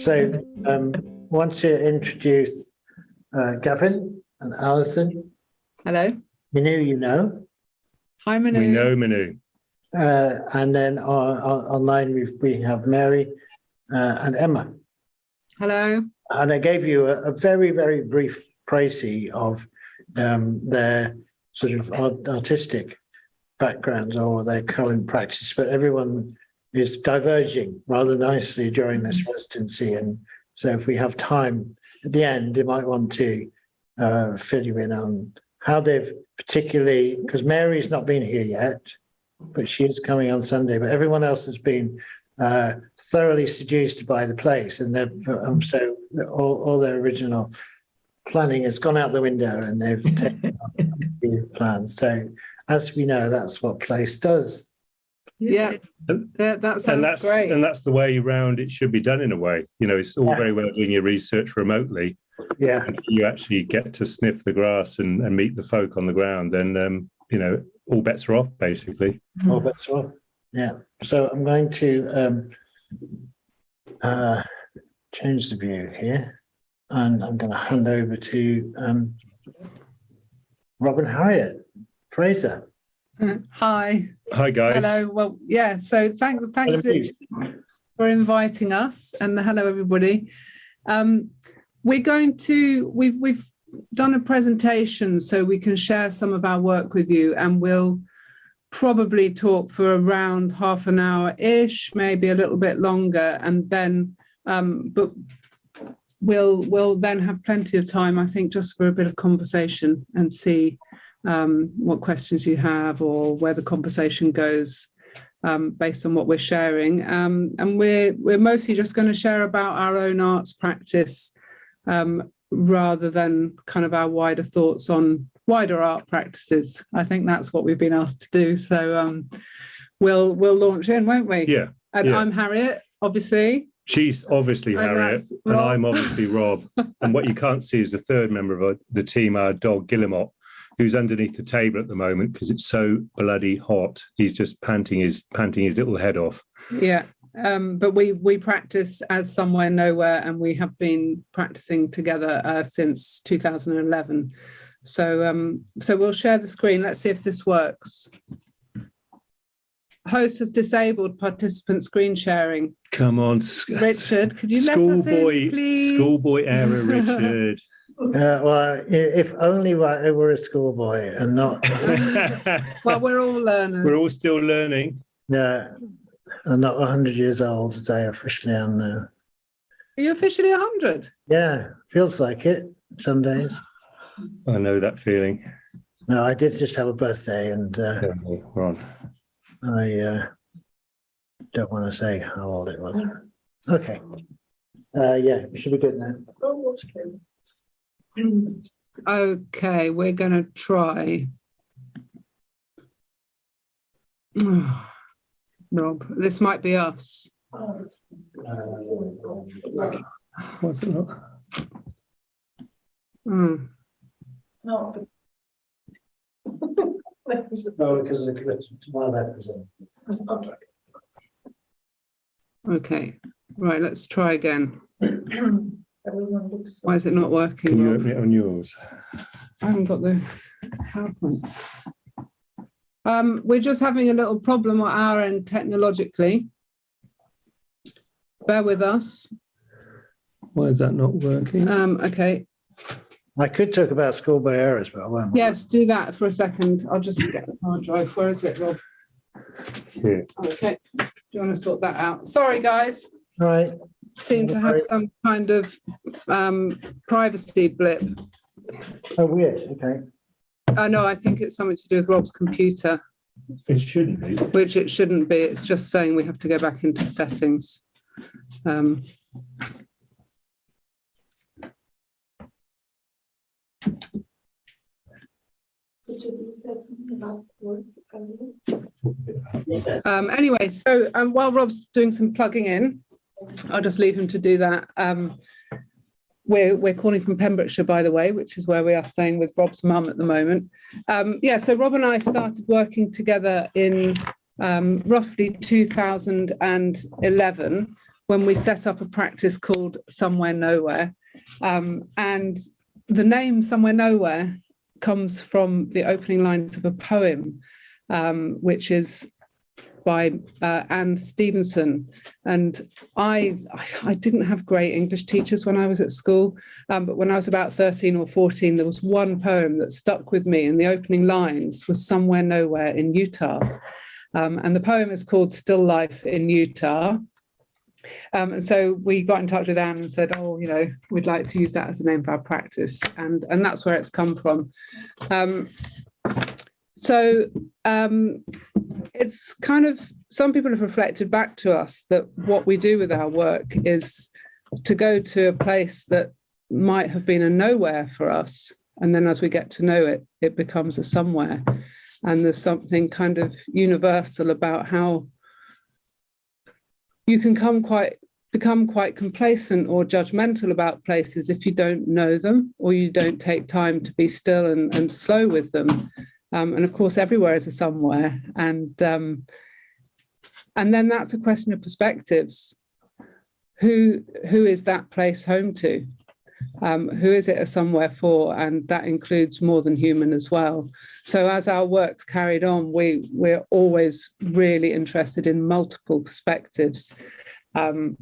So want to introduce Gavin and Alison. Hello. Manu, you know. Hi, Manu. We know Manu. And then online we have Mary and Emma. Hello. And I gave you a very, very brief précis of their sort of artistic backgrounds or their current practice, but everyone is diverging rather nicely during this residency. And so if we have time at the end, you might want to fill you in on how they've particularly, because Mary's not been here yet, but she is coming on Sunday, but everyone else has been thoroughly seduced by the place. And so all their original planning has gone out the window and they've taken up new plans. So as we know, that's what place does. Yeah, that sounds great. And that's the way round it should be done in a way. You know, it's all very well doing your research remotely. Yeah. Until you actually get to sniff the grass and meet the folk on the ground, then, you know, all bets are off, basically. All bets are off. Yeah. So I'm going to change the view here. And I'm going to hand over to Rob and Harriet Fraser. Hi. Hi, guys. Hello. Well, yeah. So thanks for inviting us, and hello everybody. We're going to we've done a presentation so we can share some of our work with you, and we'll probably talk for around half an hour-ish, maybe a little bit longer, and then but we'll then have plenty of time, I think, just for a bit of conversation and see what questions you have or where the conversation goes based on what we're sharing. And we're mostly just going to share about our own arts practice rather than kind of our wider thoughts on wider art practices. I think that's what we've been asked to do. So we'll launch in, won't we? Yeah. And I'm Harriet, obviously. She's obviously Harriet, and I'm obviously Rob. And what you can't see is the third member of the team, our dog Guillemot, who's underneath the table at the moment because it's so bloody hot. He's just panting his little head off. Yeah. But we practice as Somewhere Nowhere, and we have been practicing together since 2011. So we'll share the screen. Let's see if this works. Host has disabled participant screen sharing. Come on, Richard, could you let us in, please? Schoolboy error, Richard. Well, if only I were a schoolboy and not. Well, we're all learners. We're all still learning. Yeah, I'm not 100 years old as I officially am now. Are you officially 100? Yeah, feels like it some days. I know that feeling. No, I did just have a birthday, and Ron. I don't want to say how old it was. Okay. Yeah, we should be good now. Okay, we're going to try. Rob, this might be us. What's it not? Mm. No, because it's my representative. Okay, right, let's try again. Why is it not working? Can you Rob? open it on yours? I haven't got the PowerPoint. We're just having a little problem at our end technologically. Bear with us. Why is that not working? Okay. I could talk about schoolboy errors, but I won't. Yes, do that for a second. I'll just get the hard drive. Where is it, Rob? Here. Okay. Do you want to sort that out? Sorry, guys. All right. Seem to have some kind of privacy blip. Oh, weird. Okay. No, I think it's something to do with Rob's computer. It shouldn't be. Which it shouldn't be. It's just saying we have to go back into settings. Anyway, so while Rob's doing some plugging in, I'll just leave him to do that. We're calling from Pembrokeshire, by the way, which is where we are staying with Rob's mum at the moment. So Rob and I started working together in roughly 2011 when we set up a practice called Somewhere Nowhere. And the name Somewhere Nowhere comes from the opening lines of a poem, which is by Anne Stevenson. And I didn't have great English teachers when I was at school, but when I was about 13 or 14, there was one poem that stuck with me, and the opening lines was Somewhere Nowhere in Utah. And the poem is called Still Life in Utah. And so we got in touch with Anne and said, oh, you know, we'd like to use that as a name for our practice. And that's where it's come from. It's kind of, some people have reflected back to us that what we do with our work is to go to a place that might have been a nowhere for us. And then as we get to know it, it becomes a somewhere. And there's something kind of universal about how you can become quite complacent or judgmental about places if you don't know them, or you don't take time to be still and slow with them. And of course, everywhere is a somewhere. And then that's a question of perspectives. Who is that place home to? Who is it a somewhere for? And that includes more than human as well. So as our work's carried on, we're always really interested in multiple perspectives and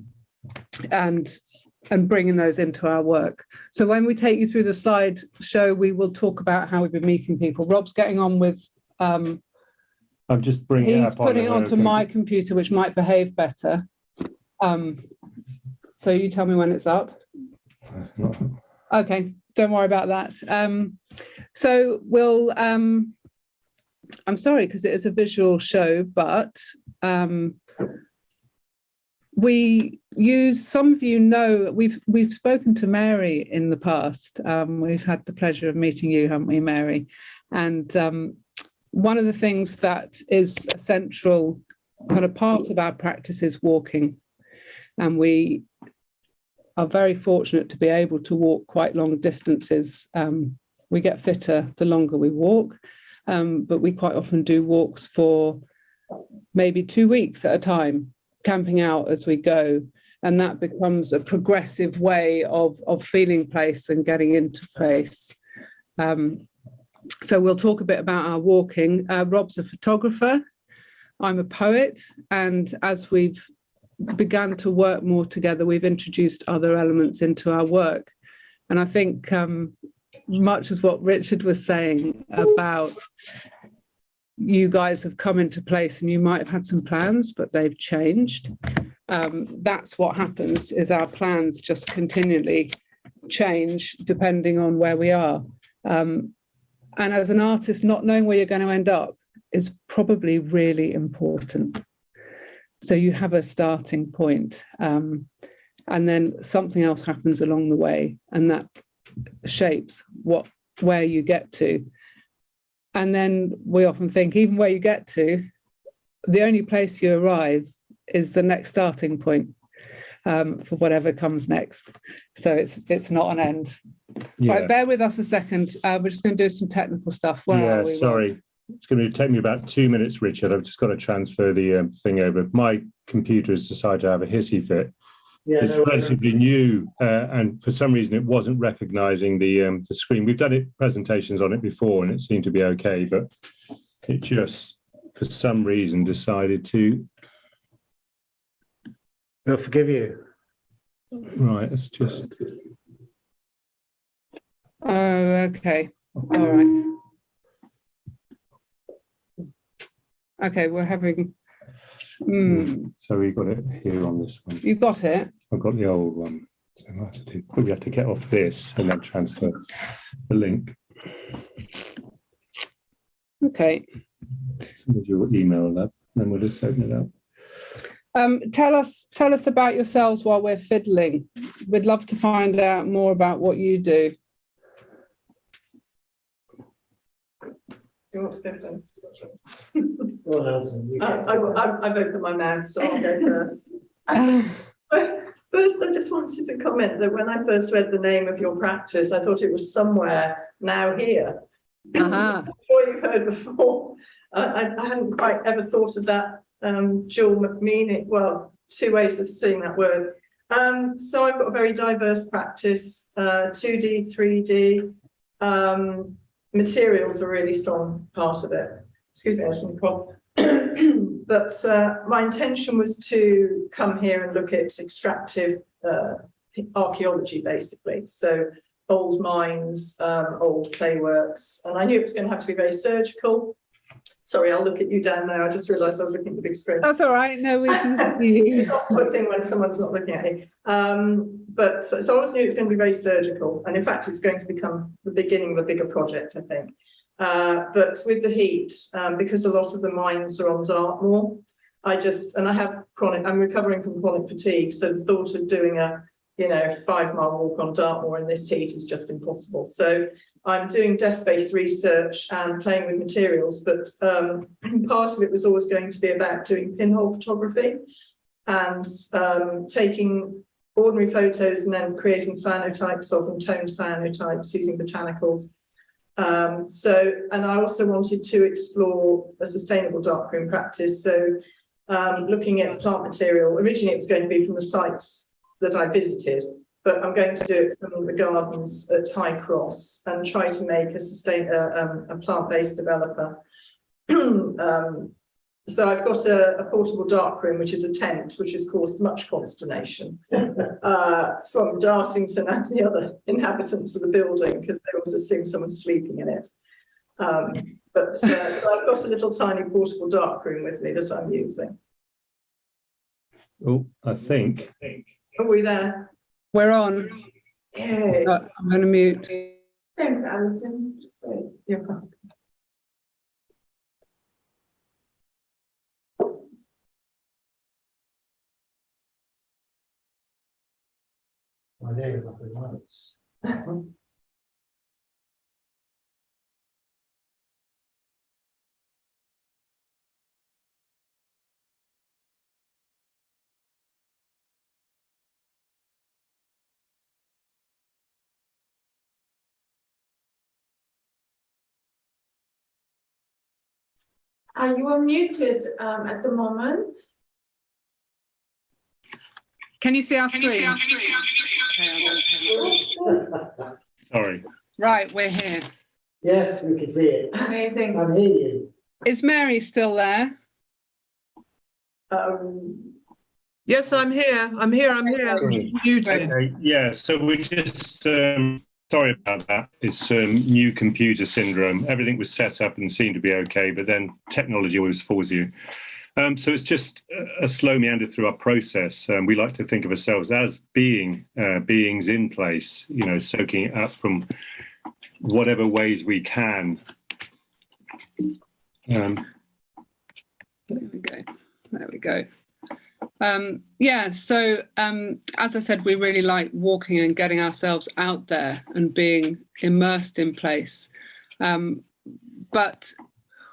bringing those into our work. So when we take you through the slideshow, we will talk about how we've been meeting people. Rob's getting on with, I'm just bringing he's putting it onto my computer, which might behave better. So you tell me when it's up. Okay, don't worry about that. So we'll, I'm sorry, because it is a visual show, but we use, some of you know, we've spoken to Mary in the past. We've had the pleasure of meeting you, haven't we, Mary? And one of the things that is a central kind of part of our practice is walking. And we are very fortunate to be able to walk quite long distances. We get fitter the longer we walk, but we quite often do walks for maybe 2 weeks at a time, camping out as we go. And that becomes a progressive way of feeling place and getting into place. So we'll talk a bit about our walking. Rob's a photographer. I'm a poet. And as we've begun to work more together, we've introduced other elements into our work. And I think much as what Richard was saying about you guys have come into place and you might have had some plans, but they've changed. That's what happens, is our plans just continually change depending on where we are. And as an artist, not knowing where you're going to end up is probably really important. So you have a starting point, and then something else happens along the way, and that shapes where you get to. And then we often think, even where you get to, the only place you arrive is the next starting point for whatever comes next. So it's not an end. Yeah. Right, bear with us a second. We're just going to do some technical stuff. Where are we? Sorry. It's going to take me about 2 minutes, Richard. I've just got to transfer the thing over. My computer has decided to have a hissy fit. Yeah, it's relatively new, and for some reason it wasn't recognising the screen. We've done presentations on it before, and it seemed to be okay, but it just, for some reason, decided to. We'll forgive you. Right, let's just. Oh, okay. All right. Okay, we're having. So we got it here on this one. You got it? I've got the old one. So we have to get off this and then transfer the link. Okay. So with your email that, then we'll just open it up. Tell us about yourselves while we're fiddling. We'd love to find out more about what you do. You want to go first? I've opened my mouth, so I'll go first. First, I just wanted to comment that when I first read the name of your practice, I thought it was Somewhere Now Here. I'm sure you've heard before. I hadn't quite ever thought of that dual meaning. Well, two ways of seeing that word. So I've got a very diverse practice, 2D, 3D. Materials are a really strong part of it. Excuse me, I just problem. But my intention was to come here and look at extractive archaeology, basically. So old mines, old clay works. And I knew it was going to have to be very surgical. Sorry, I'll look at you down there. I just realised I was looking at the big screen. That's all right. No, we can see you. It's off-putting when someone's not looking at you. But so I always knew it was going to be very surgical. And in fact, it's going to become the beginning of a bigger project, I think. But with the heat, because a lot of the mines are on Dartmoor, I'm recovering from chronic fatigue. So the thought of doing a 5-mile walk on Dartmoor in this heat is just impossible. So I'm doing desk-based research and playing with materials, but part of it was always going to be about doing pinhole photography and taking ordinary photos and then creating cyanotypes of them, toned cyanotypes using botanicals. And I also wanted to explore a sustainable darkroom practice. So looking at plant material, originally it was going to be from the sites that I visited, but I'm going to do it from the gardens at High Cross and try to make a plant-based developer. So I've got a portable darkroom, which is a tent, which has caused much consternation from Dartington and the other inhabitants of the building, because they always assume someone's sleeping in it. So I've got a little tiny portable darkroom with me that I'm using. Oh, I think. Are we there? We're on. Yay. So I'm going to mute. Thanks, Alison. Great. You're welcome. My name up in lights. You are muted at the moment. Can you see our screen? Sorry. Right, we're here. Yes, we can see it. Amazing. I hear you. Is Mary still there? Yes, I'm here. I'm Sorry. muted. Okay, yeah, so we just, sorry about that. It's new computer syndrome. Everything was set up and seemed to be okay, but then technology always fools you. So it's just a slow meander through our process. We like to think of ourselves as beings in place, soaking it up from whatever ways we can. There we go. There we go. So as I said, we really like walking and getting ourselves out there and being immersed in place. But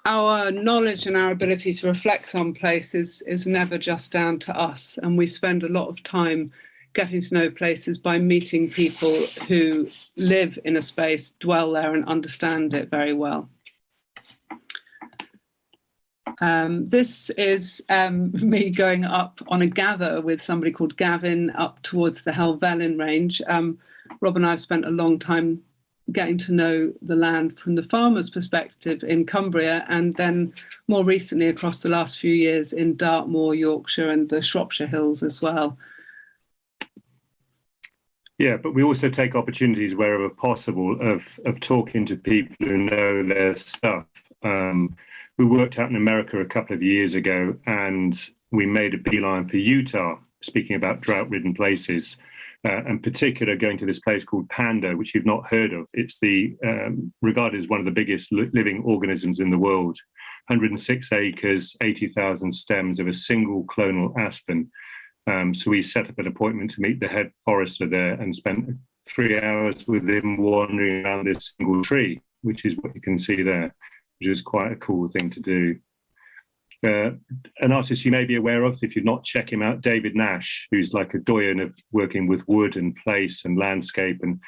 our knowledge and our ability to reflect on places is never just down to us. And we spend a lot of time getting to know places by meeting people who live in a space, dwell there and understand it very well. This is me going up on a gather with somebody called Gavin up towards the Helvellyn range. Rob and I have spent a long time getting to know the land from the farmer's perspective in Cumbria, and then more recently across the last few years in Dartmoor, Yorkshire and the Shropshire Hills as well. Yeah, but we also take opportunities wherever possible of talking to people who know their stuff. We worked out in America a couple of years ago, and we made a beeline for Utah, speaking about drought-ridden places, and particular going to this place called Panda, which you've not heard of. It's regarded as one of the biggest living organisms in the world. 106 acres, 80,000 stems of a single clonal aspen. So we set up an appointment to meet the head forester there and spent 3 hours with him wandering around this single tree, which is what you can see there, which is quite a cool thing to do. An artist you may be aware of, if you've not, check him out, David Nash, who's like a doyen of working with wood and place and landscape. And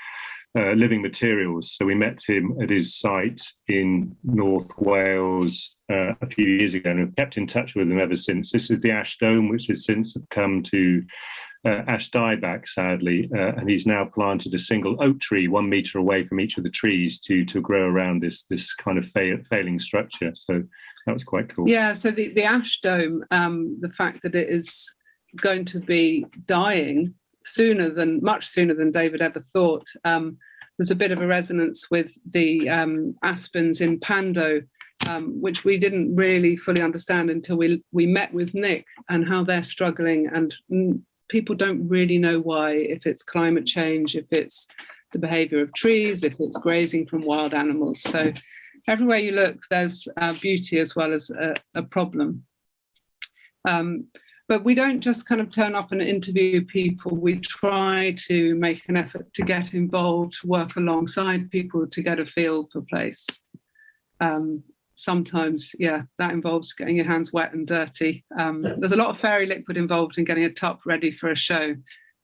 living materials. So we met him at his site in North Wales a few years ago, and have kept in touch with him ever since. This is the ash dome, which has since come to ash dieback, sadly, and he's now planted a single oak tree 1 metre away from each of the trees to grow around this kind of failing structure. So that was quite cool. Yeah, so the ash dome, the fact that it is going to be dying much sooner than David ever thought. There's a bit of a resonance with the aspens in Pando, which we didn't really fully understand until we met with Nick, and how they're struggling, and people don't really know why, if it's climate change, if it's the behavior of trees, if it's grazing from wild animals. So everywhere you look, there's beauty as well as a problem. But we don't just kind of turn up and interview people. We try to make an effort to get involved, work alongside people to get a feel for place. Sometimes, yeah, that involves getting your hands wet and dirty. There's a lot of fairy liquid involved in getting a top ready for a show.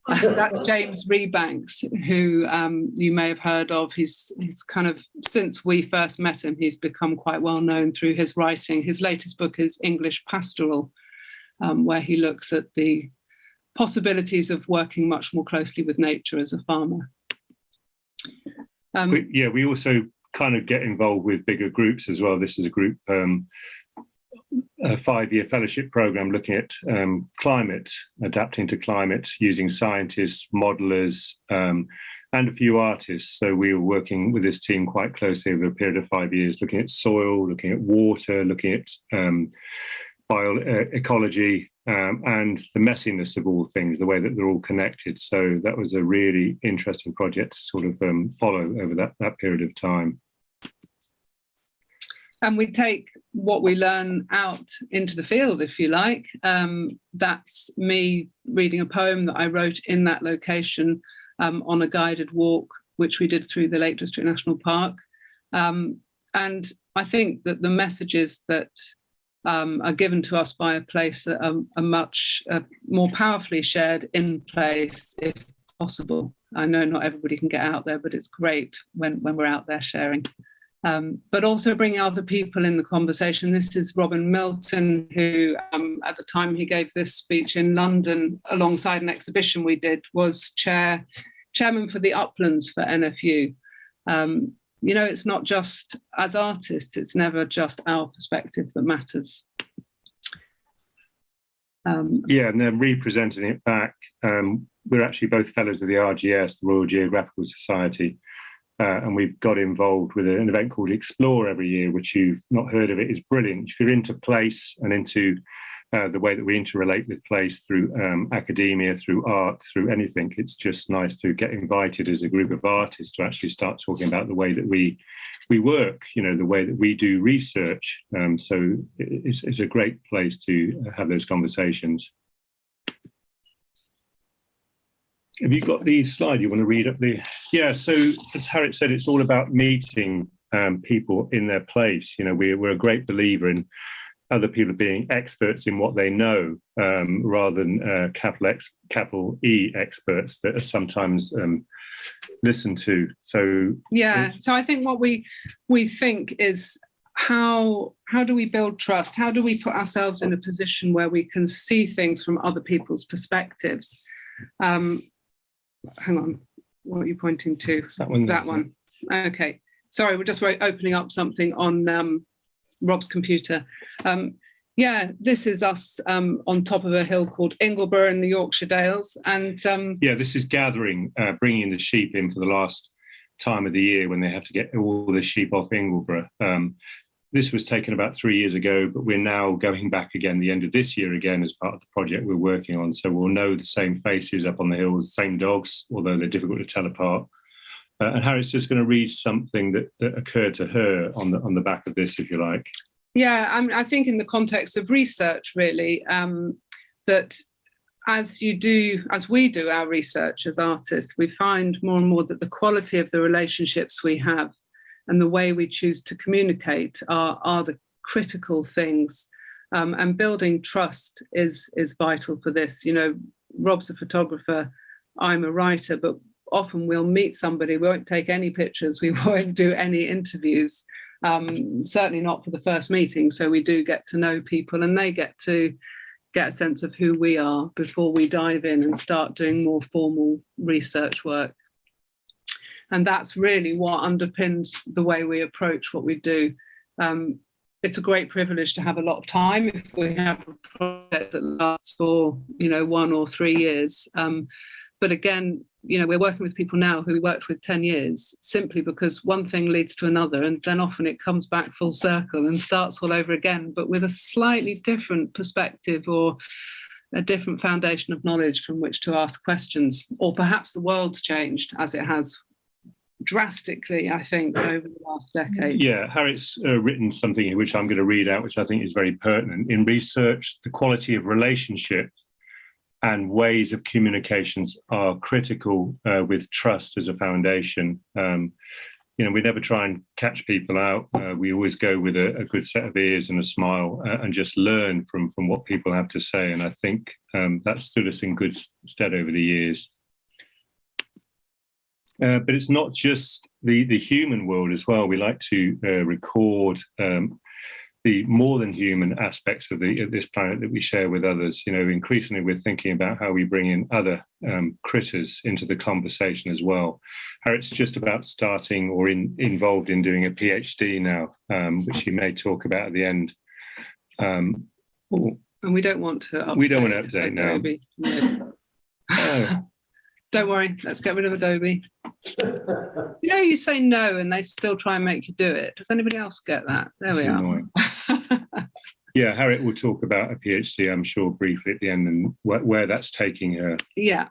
That's James Rebanks, who you may have heard of. He's kind of, since we first met him, he's become quite well known through his writing. His latest book is English Pastoral, where he looks at the possibilities of working much more closely with nature as a farmer. We also kind of get involved with bigger groups as well. This is a group, a 5-year fellowship program looking at climate, adapting to climate, using scientists, modelers, and a few artists. So we were working with this team quite closely over a period of 5 years, looking at soil, looking at water, looking at bioecology, and the messiness of all things, the way that they're all connected. So that was a really interesting project to sort of follow over that period of time. And we take what we learn out into the field, if you like. That's me reading a poem that I wrote in that location on a guided walk, which we did through the Lake District National Park. And I think that the messages that are given to us by a place that are much more powerfully shared in place, if possible. I know not everybody can get out there, but it's great when we're out there sharing. But also bringing other people in the conversation. This is Robin Milton, who at the time he gave this speech in London alongside an exhibition we did, was chairman for the Uplands for NFU. You know, it's not just as artists, it's never just our perspective that matters. Yeah, and then representing it back, we're actually both fellows of the RGS, the Royal Geographical Society, and we've got involved with an event called Explore every year, which you've not heard of. It is brilliant. If you're into place and into the way that we interrelate with place through academia, through art, through anything, it's just nice to get invited as a group of artists to actually start talking about the way that we work, you know, the way that we do research. So it's a great place to have those conversations. Have you got the slide you want to read up the? Yeah, so as Harriet said, it's all about meeting people in their place. You know, we're a great believer in other people being experts in what they know, rather than capital E experts that are sometimes listened to. So yeah, so I think what we think is how do we build trust? How do we put ourselves in a position where we can see things from other people's perspectives? Hang on, what are you pointing to? That one. That one. Okay. Sorry, we're just opening up something on Rob's computer. Yeah, this is us on top of a hill called Ingleborough in the Yorkshire Dales. And yeah, this is gathering, bringing the sheep in for the last time of the year when they have to get all the sheep off Ingleborough. This was taken about 3 years ago, but we're now going back again the end of this year again as part of the project we're working on. So we'll know the same faces up on the hills, same dogs, although they're difficult to tell apart. And Harriet's just going to read something that occurred to her on the back of this, if you like. Yeah, I think in the context of research, really, that as we do our research as artists, we find more and more that the quality of the relationships we have and the way we choose to communicate are the critical things. And building trust is vital for this. You know, Rob's a photographer, I'm a writer, but often we'll meet somebody, we won't take any pictures, we won't do any interviews, certainly not for the first meeting. So we do get to know people, and they get to get a sense of who we are before we dive in and start doing more formal research work. And that's really what underpins the way we approach what we do. It's a great privilege to have a lot of time if we have a project that lasts for, 1 or 3 years. But again, we're working with people now who we worked with 10 years, simply because one thing leads to another, and then often it comes back full circle and starts all over again, but with a slightly different perspective or a different foundation of knowledge from which to ask questions. Or perhaps the world's changed, as it has drastically, I think, over the last decade. Yeah, Harriet's written something which I'm going to read out, which I think is very pertinent. In research, the quality of relationship and ways of communications are critical, with trust as a foundation. We never try and catch people out. We always go with a good set of ears and a smile, and just learn from what people have to say. And I think that stood us in good stead over the years. But it's not just the human world as well. We like to record the more than human aspects of this planet that we share with others. Increasingly we're thinking about how we bring in other critters into the conversation as well. Harriet's just about starting or involved in doing a PhD now, which she may talk about at the end. And we don't want to update. We don't want to update now. Adobe. No. Oh. Don't worry, let's get rid of Adobe. You say no and they still try and make you do it. Does anybody else get that? There we are. Yeah, Harriet will talk about a PhD, I'm sure, briefly at the end, and where that's taking her. Yeah,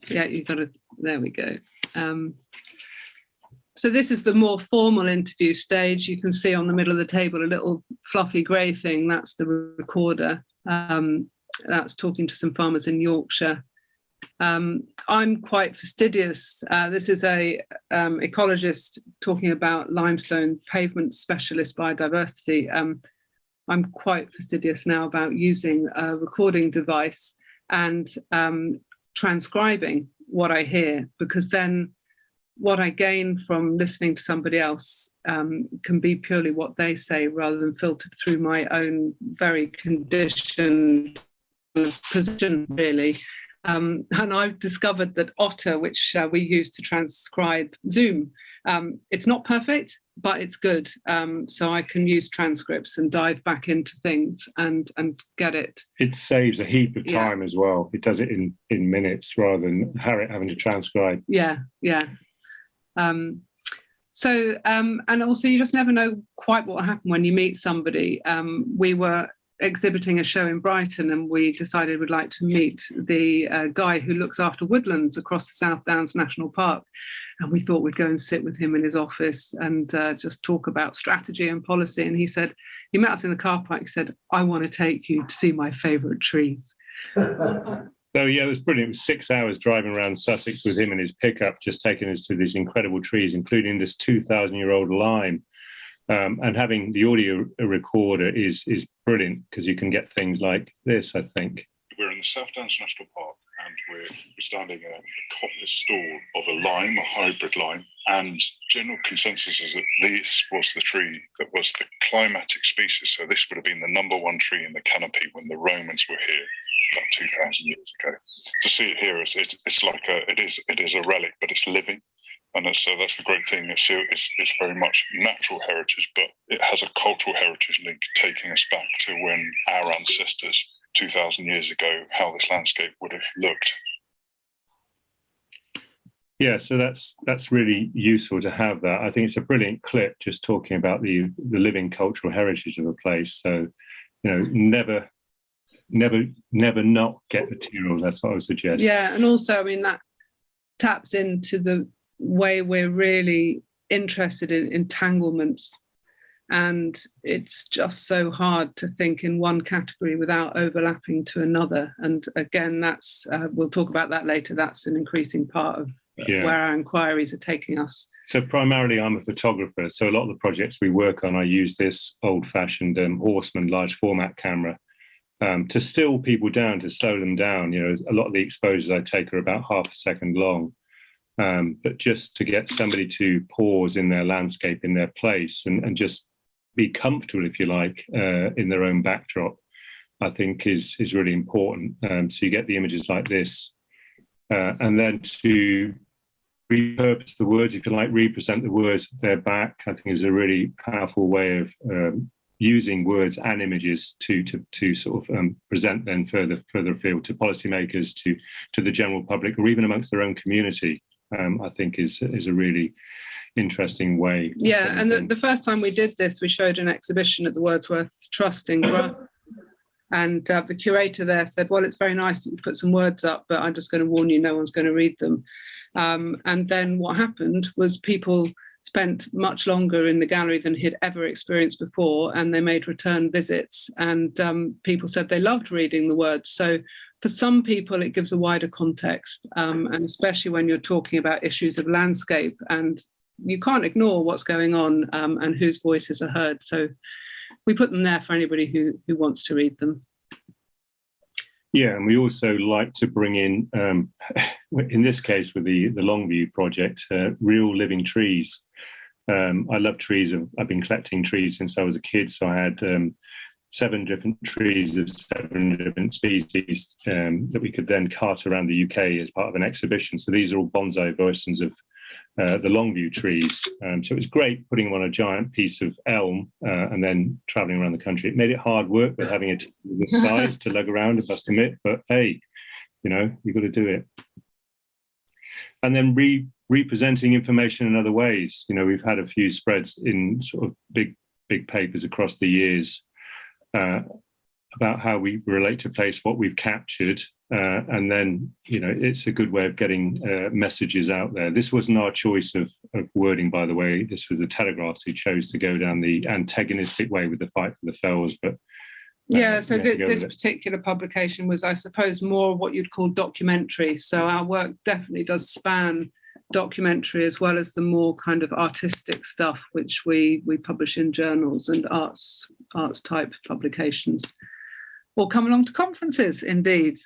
you've got to, there we go. So this is the more formal interview stage. You can see on the middle of the table a little fluffy grey thing. That's the recorder. That's talking to some farmers in Yorkshire. I'm quite fastidious. This is a ecologist talking about limestone pavement specialist biodiversity. I'm quite fastidious now about using a recording device and transcribing what I hear, because then what I gain from listening to somebody else can be purely what they say, rather than filtered through my own very conditioned position, really. And I've discovered that Otter, which we use to transcribe Zoom, it's not perfect, but it's good. So I can use transcripts and dive back into things and get it. It saves a heap of time as well. It does it in minutes rather than Harriet having to transcribe. Yeah. And also you just never know quite what will happen when you meet somebody. We were exhibiting a show in Brighton, and we decided we'd like to meet the guy who looks after woodlands across the South Downs National Park, and we thought we'd go and sit with him in his office and just talk about strategy and policy. And he met us in the car park. He said, "I want to take you to see my favourite trees." So yeah, it was brilliant. It was 6 hours driving around Sussex with him in his pickup, just taking us to these incredible trees, including this 2,000-year-old lime. And having the audio recorder is brilliant, because you can get things like this, I think. We're in the South Downs National Park, and we're standing in a coppice stall of a lime, a hybrid lime, and general consensus is that this was the tree that was the climatic species. So this would have been the #1 tree in the canopy when the Romans were here about 2,000 years ago. To see it here, it's like it is a relic, but it's living. And so that's the great thing. It's very much natural heritage, but it has a cultural heritage link, taking us back to when our ancestors 2,000 years ago, how this landscape would have looked. Yeah, so that's really useful to have that. I think it's a brilliant clip, just talking about the living cultural heritage of a place. So, never not get materials. That's what I would suggest. Yeah, and also, that taps into the way we're really interested in entanglements, and it's just so hard to think in one category without overlapping to another. And again, that's we'll talk about that later. That's an increasing part of where our inquiries are taking us. So primarily I'm a photographer, so a lot of the projects we work on, I use this old-fashioned Horseman large format camera to still people down, to slow them down. A lot of the exposures I take are about half a second long. But just to get somebody to pause in their landscape, in their place, and just be comfortable, if you like, in their own backdrop, I think is really important. So you get the images like this, and then to repurpose the words, if you like, represent the words at their back, I think is a really powerful way of using words and images to sort of present them further afield to policymakers, to the general public, or even amongst their own community. I think is a really interesting way. Yeah, and the first time we did this, we showed an exhibition at the Wordsworth Trust in Gruff, and the curator there said, well, it's very nice that you put some words up, but I'm just going to warn you, no one's going to read them. And then what happened was people spent much longer in the gallery than he'd ever experienced before, and they made return visits, and people said they loved reading the words. So for some people, it gives a wider context, and especially when you're talking about issues of landscape, and you can't ignore what's going on and whose voices are heard. So we put them there for anybody who wants to read them. Yeah, and we also like to bring in this case with the Longview project, real living trees. I love trees. I've been collecting trees since I was a kid, so I had 7 different trees of 7 different species that we could then cart around the UK as part of an exhibition. So these are all bonsai versions of the Longview trees. So it was great putting them on a giant piece of elm and then traveling around the country. It made it hard work with having it this size to lug around, I must admit, but hey, you know, you've got to do it. And then representing information in other ways. You know, we've had a few spreads in sort of big papers across the years about how we relate to place, what we've captured, and then, you know, it's a good way of getting messages out there. This wasn't our choice of wording, by the way. This was the Telegraphs who chose to go down the antagonistic way with the fight for the fells. But yeah, so this particular publication was, I suppose, more what you'd call documentary. So our work definitely does span documentary as well as the more kind of artistic stuff, which we publish in journals and arts type publications, or come along to conferences, indeed,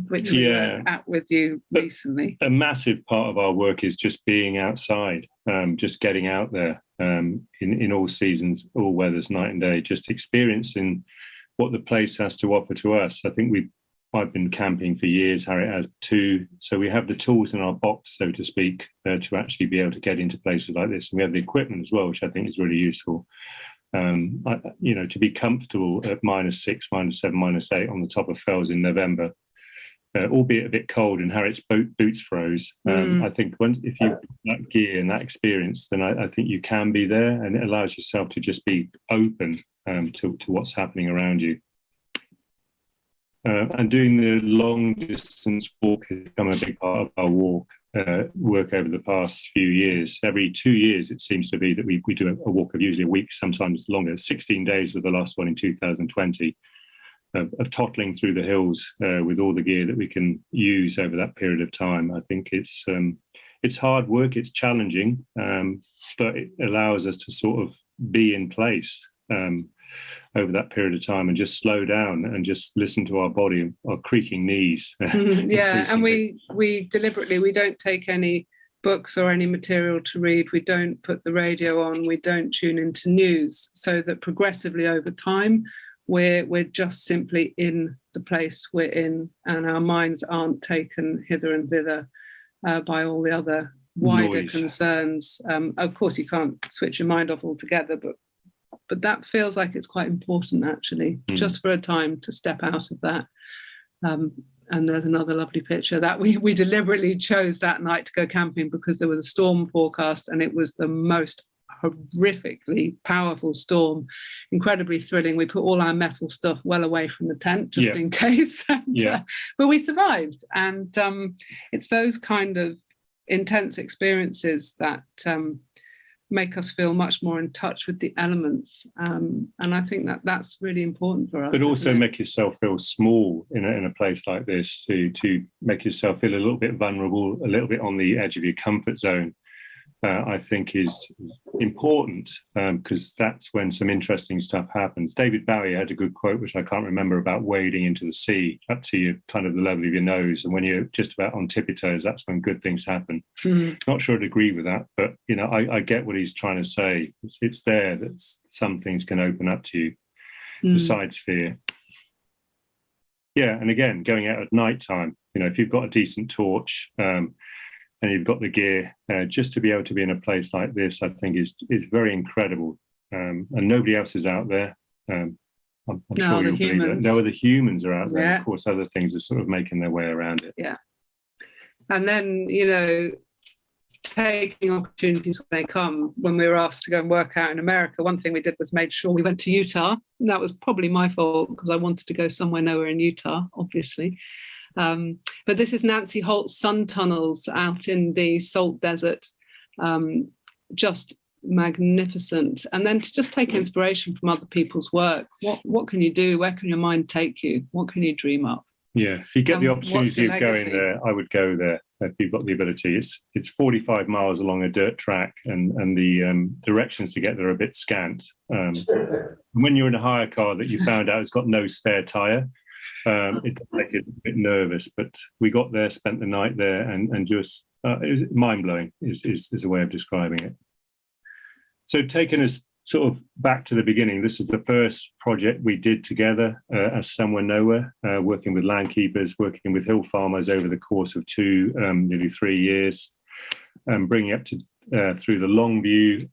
which we were at with you recently. A massive part of our work is just being outside, just getting out there in all seasons, all weathers, night and day, just experiencing what the place has to offer to us. I think I've been camping for years, Harriet has too. So we have the tools in our box, so to speak, to actually be able to get into places like this. And we have the equipment as well, which I think is really useful. You know, to be comfortable at -6, -7, -8 on the top of fells in November, albeit a bit cold, and Harriet's boots froze. I think if you have that gear and that experience, then I think you can be there, and it allows yourself to just be open to what's happening around you. And doing the long distance walk has become a big part of our work over the past few years. Every 2 years, it seems to be that we do a walk of usually a week, sometimes longer. 16 days was the last one in 2020, of tottling through the hills with all the gear that we can use over that period of time. I think it's hard work, it's challenging, but it allows us to sort of be in place over that period of time and just slow down and just listen to our body, our creaking knees. Yeah, and we deliberately, we don't take any books or any material to read. We don't put the radio on. We don't tune into news, so that progressively over time, we're just simply in the place we're in, and our minds aren't taken hither and thither by all the other wider concerns. Of course, you can't switch your mind off altogether, but that feels like it's quite important, actually, just for a time to step out of that. And there's another lovely picture that we deliberately chose that night to go camping because there was a storm forecast, and it was the most horrifically powerful storm, incredibly thrilling. We put all our metal stuff well away from the tent just in case. But we survived. And it's those kind of intense experiences that make us feel much more in touch with the elements, and I think that's really important for us. But also make yourself feel small in a place like this, to make yourself feel a little bit vulnerable, a little bit on the edge of your comfort zone, I think is important, because that's when some interesting stuff happens. David Bowie had a good quote, which I can't remember, about wading into the sea up to your kind of the level of your nose. And when you're just about on tippy toes, that's when good things happen. Not sure I'd agree with that, but you know, I get what he's trying to say. It's there that some things can open up to you besides fear. Yeah, and again, going out at night time, you know, if you've got a decent torch, and you've got the gear, just to be able to be in a place like this, I think is very incredible. And nobody else is out there. I'm sure you'll believe that. No other humans are out there. Yeah. Of course, other things are sort of making their way around it. Yeah. And then, you know, taking opportunities when they come. When we were asked to go and work out in America, one thing we did was made sure we went to Utah. And that was probably my fault, because I wanted to go somewhere nowhere in Utah, obviously. But this is Nancy Holt's sun tunnels out in the salt desert, just magnificent. And then to just take inspiration from other people's work. What can you do? Where can your mind take you? What can you dream up? Yeah, if you get the opportunity of going there, I would go there if you've got the ability. It's 45 miles along a dirt track, and the directions to get there are a bit scant. When you're in a hire car that you found out has got no spare tyre, it does make it a bit nervous, but we got there, spent the night there, and just it was mind-blowing is a way of describing it. So taking us sort of back to the beginning, this is the first project we did together as Somewhere Nowhere, working with landkeepers, working with hill farmers over the course of nearly 3 years, bringing up to through the long view,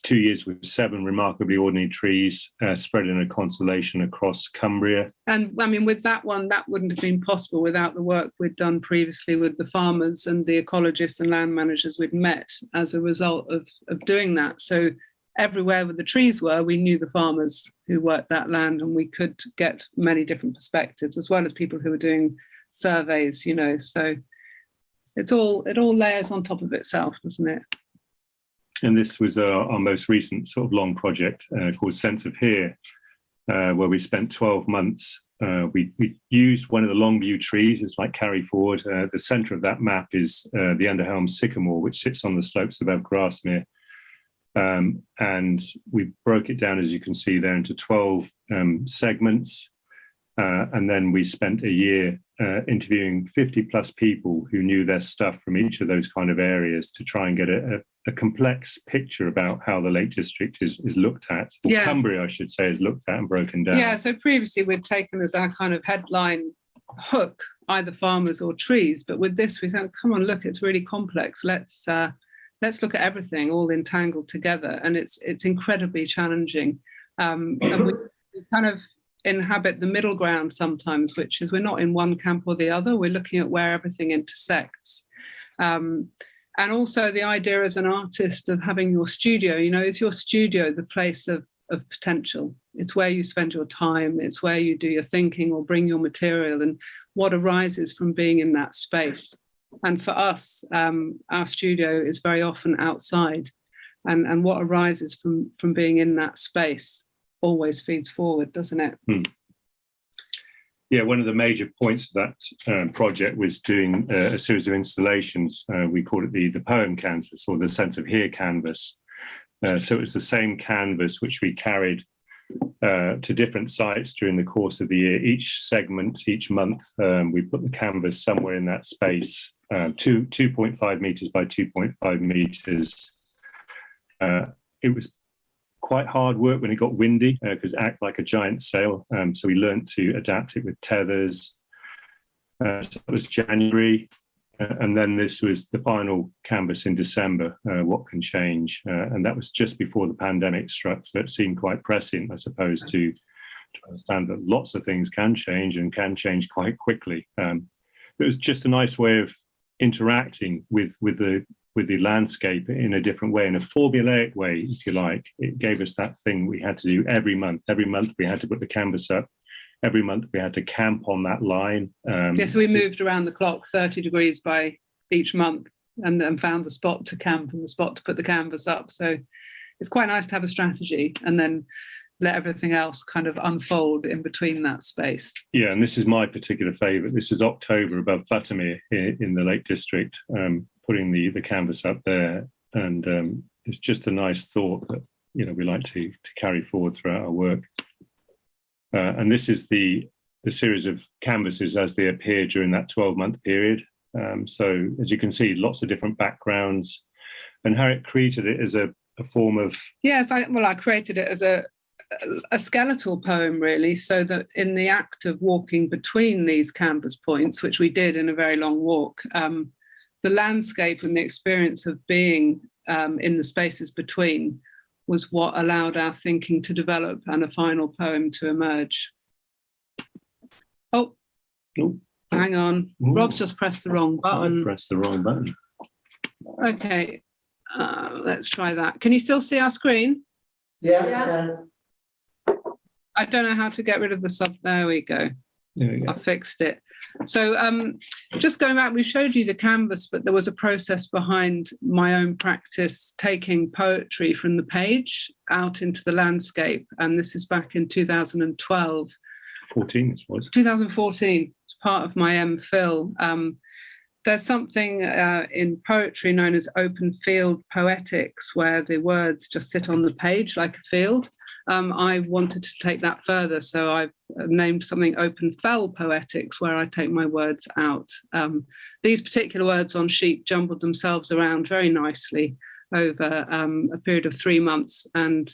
2 years with 7 remarkably ordinary trees spread in a constellation across Cumbria. And I mean, with that one, that wouldn't have been possible without the work we'd done previously with the farmers and the ecologists and land managers we'd met as a result of doing that. So everywhere where the trees were, we knew the farmers who worked that land, and we could get many different perspectives, as well as people who were doing surveys, you know. So it all layers on top of itself, doesn't it? And this was our most recent sort of long project called Sense of Here, where we spent 12 months. We used one of the Longview trees. It's like carry forward. The centre of that map is the Underhelm sycamore, which sits on the slopes above Grasmere. And we broke it down, as you can see there, into 12 segments. And then we spent a year interviewing 50 plus people who knew their stuff from each of those kind of areas to try and get a complex picture about how the Lake District is looked at. Or yeah. Cumbria, I should say, is looked at and broken down. Yeah, so previously we'd taken as our kind of headline hook either farmers or trees, but with this we thought, come on, look, it's really complex. Let's look at everything all entangled together, and it's incredibly challenging. And we kind of inhabit the middle ground sometimes, which is we're not in one camp or the other. We're looking at where everything intersects. And also the idea as an artist of having your studio, you know, is your studio the place of potential? It's where you spend your time. It's where you do your thinking or bring your material, and what arises from being in that space. And for us, our studio is very often outside, and what arises from being in that space always feeds forward, doesn't it? Yeah, one of the major points of that project was doing a series of installations. We call it the poem canvas, or the Sense of Here canvas. So it was the same canvas which we carried to different sites during the course of the year. Each segment, each month, we put the canvas somewhere in that space, 2.5 meters by 2.5 meters. It was quite hard work when it got windy, because it acted like a giant sail. So we learned to adapt it with tethers. So it was January. And then this was the final canvas in December, What Can Change? And that was just before the pandemic struck. So it seemed quite prescient, I suppose, to understand that lots of things can change and can change quite quickly. It was just a nice way of interacting with the landscape in a different way, in a formulaic way, if you like. It gave us that thing we had to do every month. Every month we had to put the canvas up. Every month we had to camp on that line. So we moved around the clock 30 degrees by each month, and then found the spot to camp and the spot to put the canvas up. So it's quite nice to have a strategy and then let everything else kind of unfold in between that space. Yeah, and this is my particular favourite. This is October above Buttermere in the Lake District, putting the canvas up there. and it's just a nice thought that we like to carry forward throughout our work. And this is the series of canvases as they appear during that 12-month period. So as you can see, lots of different backgrounds, and Harriet created it as a form of... Yes, I created it as a skeletal poem, really, so that in the act of walking between these canvas points, which we did in a very long walk, the landscape and the experience of being in the spaces between was what allowed our thinking to develop and a final poem to emerge. Oh, hang on. Ooh. Rob's just pressed the wrong button. I pressed the wrong button. Okay, let's try that. Can you still see our screen? Yeah. I don't know how to get rid of the sub. There we go. I fixed it. So just going back, we showed you the canvas, but there was a process behind my own practice, taking poetry from the page out into the landscape. And this is back in 2012. 14, it was. 2014. It's part of my MPhil. There's something in poetry known as open field poetics, where the words just sit on the page like a field. I wanted to take that further, so I've named something open fell poetics, where I take my words out. These particular words on sheet jumbled themselves around very nicely over a period of 3 months, and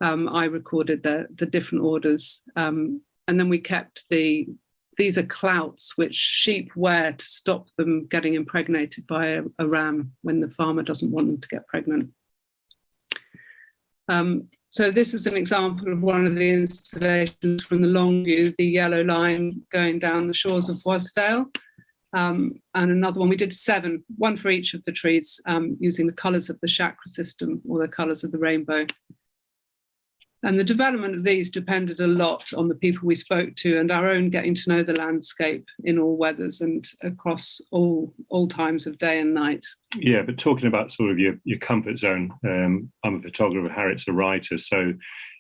I recorded the different orders. And then we kept these are clouts which sheep wear to stop them getting impregnated by a ram when the farmer doesn't want them to get pregnant. So this is an example of one of the installations from the long view, the yellow line going down the shores of Wasdale. And another one, we did 7, one for each of the trees, using the colours of the chakra system or the colours of the rainbow. And the development of these depended a lot on the people we spoke to and our own getting to know the landscape in all weathers and across all times of day and night. Yeah, but talking about sort of your comfort zone, I'm a photographer, Harriet's a writer, so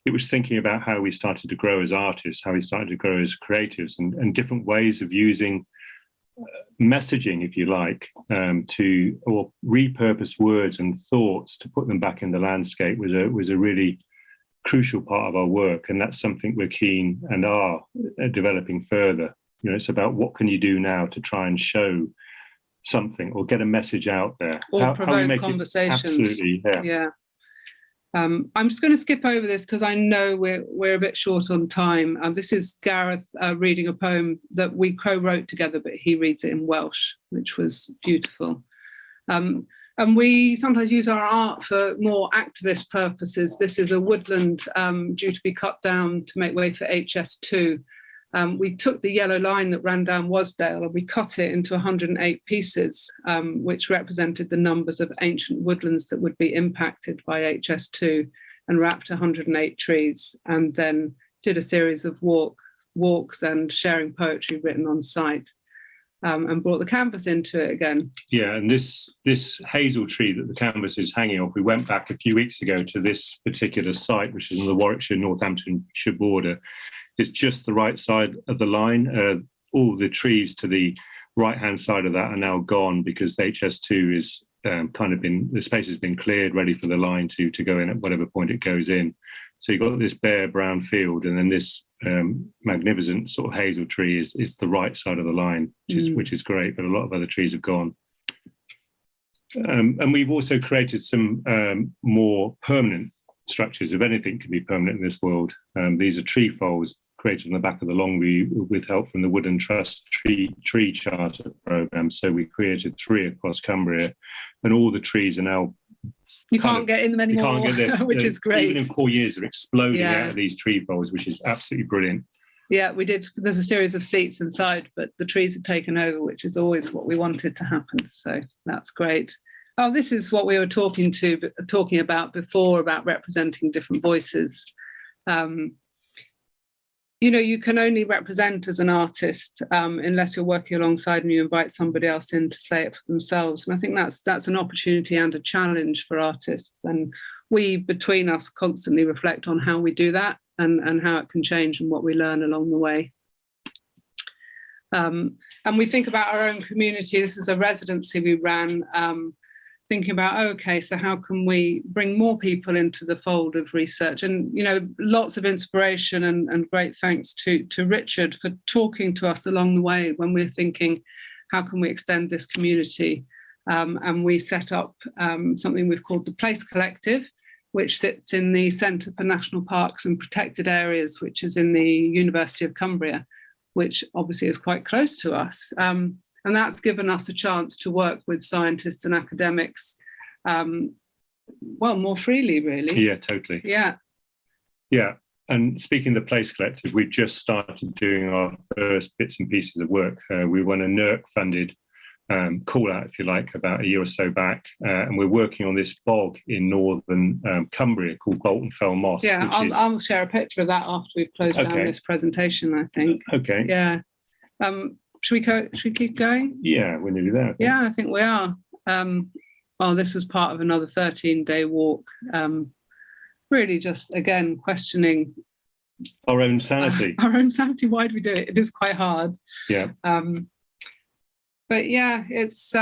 it was thinking about how we started to grow as artists, how we started to grow as creatives, and different ways of using messaging, if you like, or repurpose words and thoughts to put them back in the landscape was a really crucial part of our work, and that's something we're keen and are developing further. It's about what can you do now to try and show something or get a message out there, or provoke conversations. Absolutely, yeah. I'm just going to skip over this because I know we're a bit short on time. This is Gareth reading a poem that we co-wrote together, but he reads it in Welsh, which was beautiful. And we sometimes use our art for more activist purposes. This is a woodland due to be cut down to make way for HS2. We took the yellow line that ran down Wasdale and we cut it into 108 pieces, which represented the numbers of ancient woodlands that would be impacted by HS2, and wrapped 108 trees, and then did a series of walks and sharing poetry written on site. And brought the canvas into it again. Yeah, and this hazel tree that the canvas is hanging off, we went back a few weeks ago to this particular site, which is on the Warwickshire-Northamptonshire border. It's just the right side of the line. All the trees to the right-hand side of that are now gone because HS2 is the space has been cleared, ready for the line to go in at whatever point it goes in. So you've got this bare brown field, and then this magnificent sort of hazel tree is the right side of the line, which is great, but a lot of other trees have gone. And we've also created some more permanent structures, if anything can be permanent in this world. These are tree folds created on the back of the Longview with help from the Wood and Trust Tree Charter programme. So we created 3 across Cumbria, and all the trees are now... You can't get in them anymore, which is great. Even in 4 years, they're exploding out of these tree folds, which is absolutely brilliant. Yeah, we did. There's a series of seats inside, but the trees have taken over, which is always what we wanted to happen. So that's great. Oh, this is what we were talking about before, about representing different voices. You can only represent as an artist unless you're working alongside and you invite somebody else in to say it for themselves. And I think that's an opportunity and a challenge for artists. And we, between us, constantly reflect on how we do that and how it can change and what we learn along the way. And we think about our own community. This is a residency we ran thinking about, okay, so how can we bring more people into the fold of research? And, you know, lots of inspiration and great thanks to Richard for talking to us along the way when we're thinking, how can we extend this community? And we set up something we've called the Place Collective, which sits in the Centre for National Parks and Protected Areas, which is in the University of Cumbria, which obviously is quite close to us. And that's given us a chance to work with scientists and academics, well, more freely, really. Yeah, totally. Yeah. Yeah. And speaking of the Place Collective, we've just started doing our first bits and pieces of work. We won a NERC-funded call out, if you like, about a year or so back. And we're working on this bog in northern Cumbria called Bolton Fell Moss. Yeah, I'll share a picture of that after we've closed down this presentation, I think. Okay. Yeah. Should we keep going? Yeah, we're nearly there. Yeah, I think we are. Well, this was part of another 13-day walk. Really just, again, questioning our own sanity. Our own sanity. Why do we do it? It is quite hard. Yeah. But yeah, it's,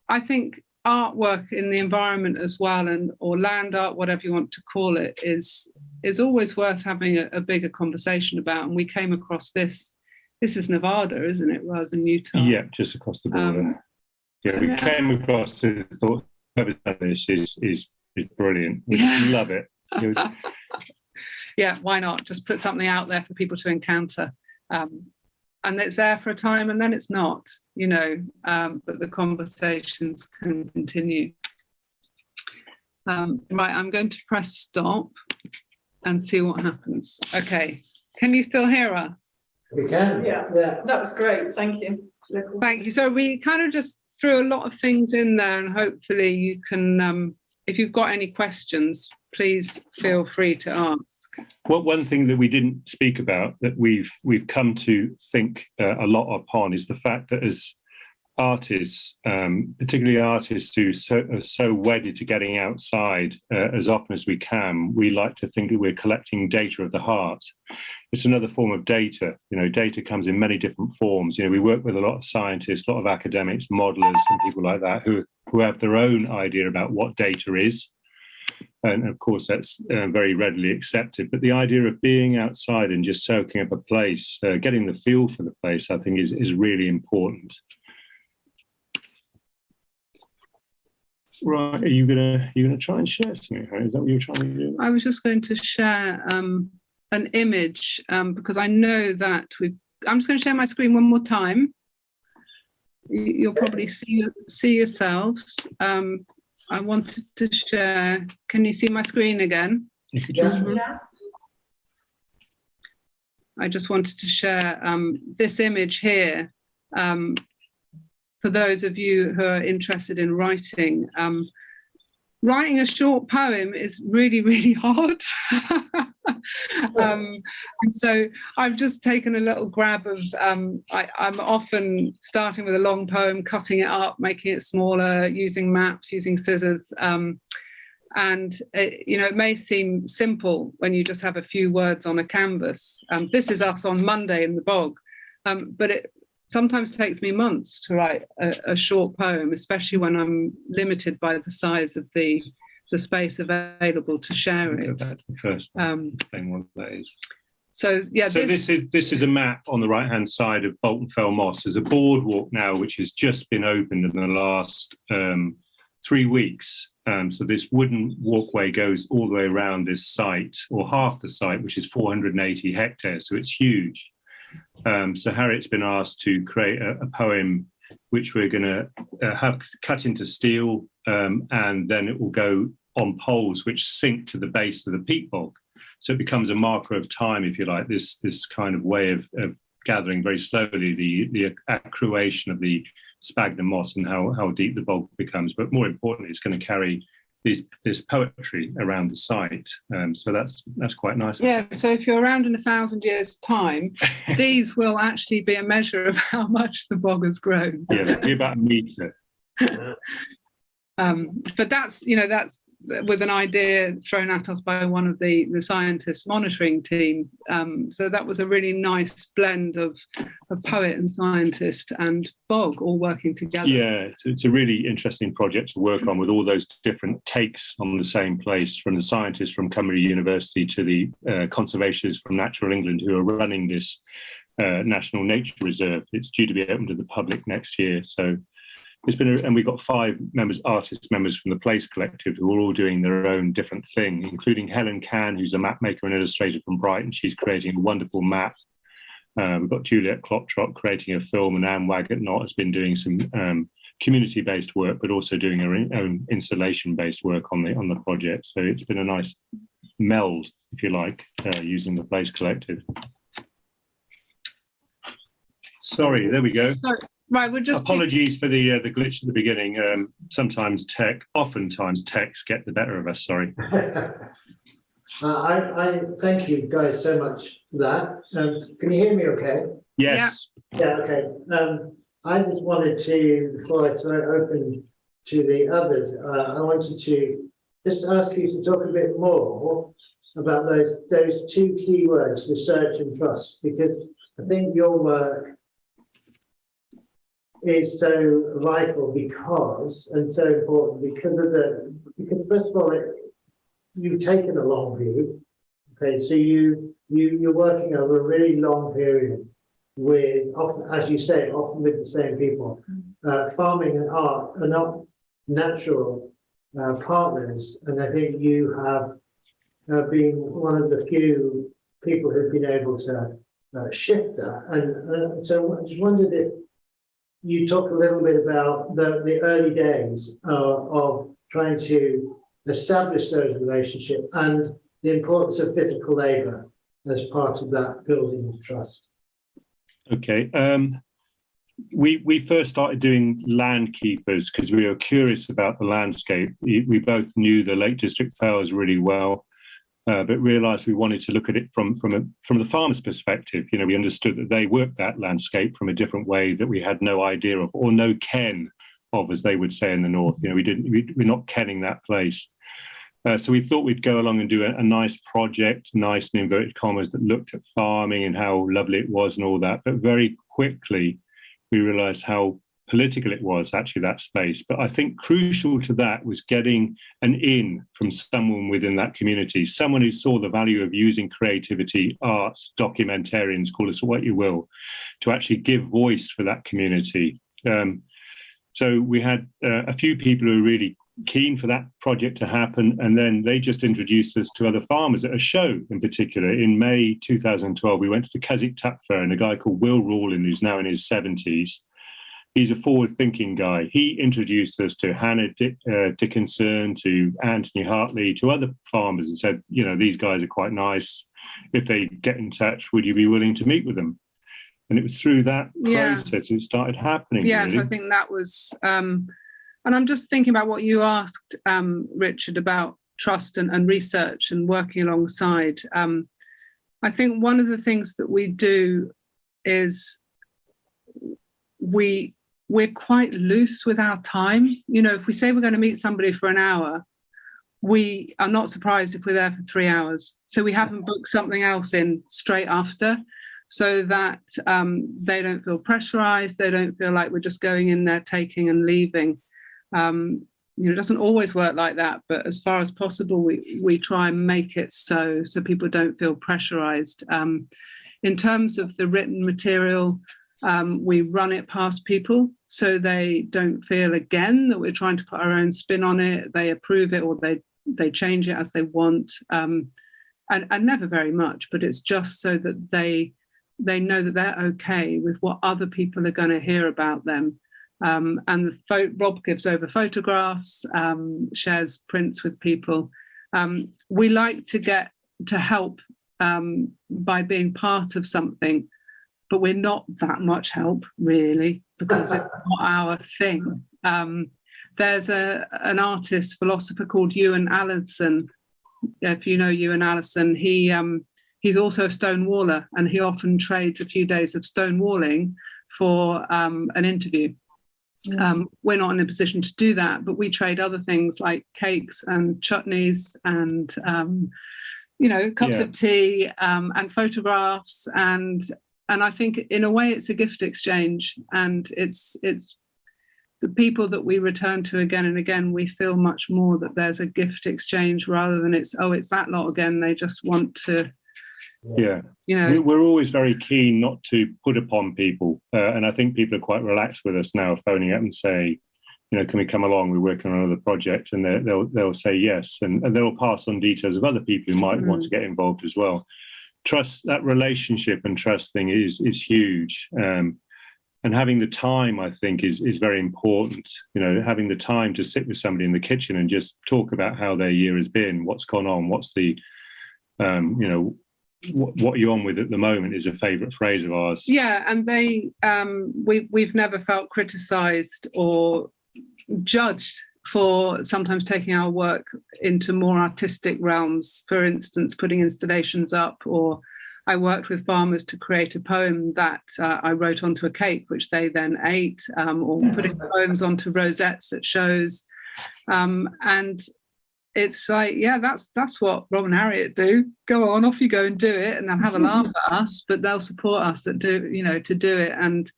I think artwork in the environment as well, or land art, whatever you want to call it, is always worth having a bigger conversation about. And we came across this. This is Nevada, isn't it, rather than Utah? Yeah, just across the border. We came across it and thought, whoever's done this is brilliant. We just love it. Yeah, why not? Just put something out there for people to encounter. And it's there for a time and then it's not, you know, but the conversations can continue. Right, I'm going to press stop and see what happens. Okay, can you still hear us? We can. Yeah, that was great. Thank you. Thank you. So we kind of just threw a lot of things in there, and hopefully you can, if you've got any questions, please feel free to ask. Well, one thing that we didn't speak about that we've come to think a lot upon is the fact that as artists, particularly artists who are so wedded to getting outside as often as we can, we like to think that we're collecting data of the heart. It's another form of data. You know, data comes in many different forms. You know, we work with a lot of scientists, a lot of academics, modelers, and people like that who have their own idea about what data is. And of course, that's very readily accepted. But the idea of being outside and just soaking up a place, getting the feel for the place, I think is really important. Right, are you gonna try and share something, Harry? Is that what you're trying to do? I was just going to share an image because I know that I'm just going to share my screen one more time. You'll probably see yourselves. I wanted to share. Can you see my screen again? Yeah. I just wanted to share this image here. For those of you who are interested in writing, writing a short poem is really, really hard. And so I've just taken a little grab of, I'm often starting with a long poem, cutting it up, making it smaller, using maps, using scissors. And it may seem simple when you just have a few words on a canvas. This is us on Monday in the bog, but it sometimes takes me months to write a short poem, especially when I'm limited by the size of the space available to share it. That's the first thing what that is. So yeah. So this is a map on the right hand side of Bolton Fell Moss. There's a boardwalk now which has just been opened in the last 3 weeks. So this wooden walkway goes all the way around this site, or half the site, which is 480 hectares. So it's huge. So Harriet's been asked to create a poem which we're going to have cut into steel, and then it will go on poles which sink to the base of the peat bog. So it becomes a marker of time, if you like, this kind of way of gathering very slowly the accruation of the sphagnum moss and how deep the bog becomes. But more importantly, it's going to carry this poetry around the site. So that's quite nice. Yeah, so if you're around in 1,000 years' time, these will actually be a measure of how much the bog has grown. Yeah, it'll be about a metre. But that's with an idea thrown at us by one of the scientists monitoring team. So that was a really nice blend of poet and scientist and bog all working together. Yeah, it's a really interesting project to work on with all those different takes on the same place, from the scientists from Cymru University to the conservationists from Natural England who are running this National Nature Reserve. It's due to be open to the public next year. So it's been, and we've got 5 artist members from the Place Collective who are all doing their own different thing, including Helen Can, who's a map maker and illustrator from Brighton. She's creating a wonderful map. We've got Juliet Cloptrot creating a film, and Anne Waggot-Knott has been doing some community-based work, but also doing her own installation-based work on the project. So it's been a nice meld, if you like, using the Place Collective. Sorry, there we go. Sorry. Right, we're just apologies for the glitch at the beginning. Oftentimes texts get the better of us. Sorry. I thank you guys so much for that. Can you hear me? Okay. Yes. Yeah. Okay. I just wanted to, before I throw it open to the others, I wanted to just ask you to talk a bit more about those 2 key words, research and trust, because I think your work is so vital and so important because first of all, you've taken a long view. Okay, so you're working over a really long period with, often, as you say, often with the same people. Farming and art are not natural partners, and I think you have been one of the few people who've been able to shift that. And so I just wondered if you talk a little bit about the early days of trying to establish those relationships and the importance of physical labour as part of that building of trust. Okay. We first started doing land keepers because we were curious about the landscape. We both knew the Lake District Fells really well, but realised we wanted to look at it from the farmer's perspective. You know, we understood that they worked that landscape from a different way that we had no idea of, or no ken of, as they would say in the north. You know, we're not kenning that place. So we thought we'd go along and do a nice project, nice in inverted commas, that looked at farming and how lovely it was and all that. But very quickly, we realised how political it was, actually, that space. But I think crucial to that was getting an in from someone within that community, someone who saw the value of using creativity, art, documentarians, call us what you will, to actually give voice for that community. So we had a few people who were really keen for that project to happen, and then they just introduced us to other farmers at a show in particular. In May 2012, we went to the Keswick Tuck Fair, and a guy called Will Rawlin, who's now in his 70s, he's a forward-thinking guy. He introduced us to Hannah Dickinson, to Anthony Hartley, to other farmers, and said, you know, these guys are quite nice. If they get in touch, would you be willing to meet with them? And it was through that process it started happening. Yes, really. I think that was... and I'm just thinking about what you asked, Richard, about trust and research and working alongside. I think one of the things that we do is we're quite loose with our time. You know, if we say we're going to meet somebody for an hour, we are not surprised if we're there for 3 hours. So we haven't booked something else in straight after, so that they don't feel pressurized. They don't feel like we're just going in there, taking and leaving. You know, it doesn't always work like that, but as far as possible, we try and make it so people don't feel pressurized. In terms of the written material, we run it past people so they don't feel again that we're trying to put our own spin on it. They approve it, or they change it as they want, and never very much, but it's just so that they know that they're okay with what other people are going to hear about them. And Rob gives over photographs, shares prints with people. We like to get to help by being part of something, but we're not that much help, really, because it's not our thing. There's an artist, philosopher called Ewan Allison. If you know Ewan Allison, he's also a stonewaller, and he often trades a few days of stonewalling for an interview. We're not in a position to do that, but we trade other things like cakes and chutneys and cups of tea and photographs, and I think in a way it's a gift exchange, and it's the people that we return to again and again. We feel much more that there's a gift exchange rather than it's that lot again. They just want to. Yeah, we're always very keen not to put upon people, and I think people are quite relaxed with us now, phoning up and say, can we come along? We're working on another project, and they'll say yes, and they'll pass on details of other people who might want to get involved as well. Trust, that relationship and trust thing is huge, and having the time, I think, is very important. Having the time to sit with somebody in the kitchen and just talk about how their year has been, what's gone on, what's the what you're on with at the moment is a favourite phrase of ours. Yeah, and we've never felt criticised or judged for sometimes taking our work into more artistic realms. For instance, putting installations up, or I worked with farmers to create a poem that I wrote onto a cake, which they then ate, or putting poems onto rosettes at shows, and it's like, that's what Rob and Harriet do. Go on, off you go and do it, and they'll have a laugh at us, but they'll support us to do it, and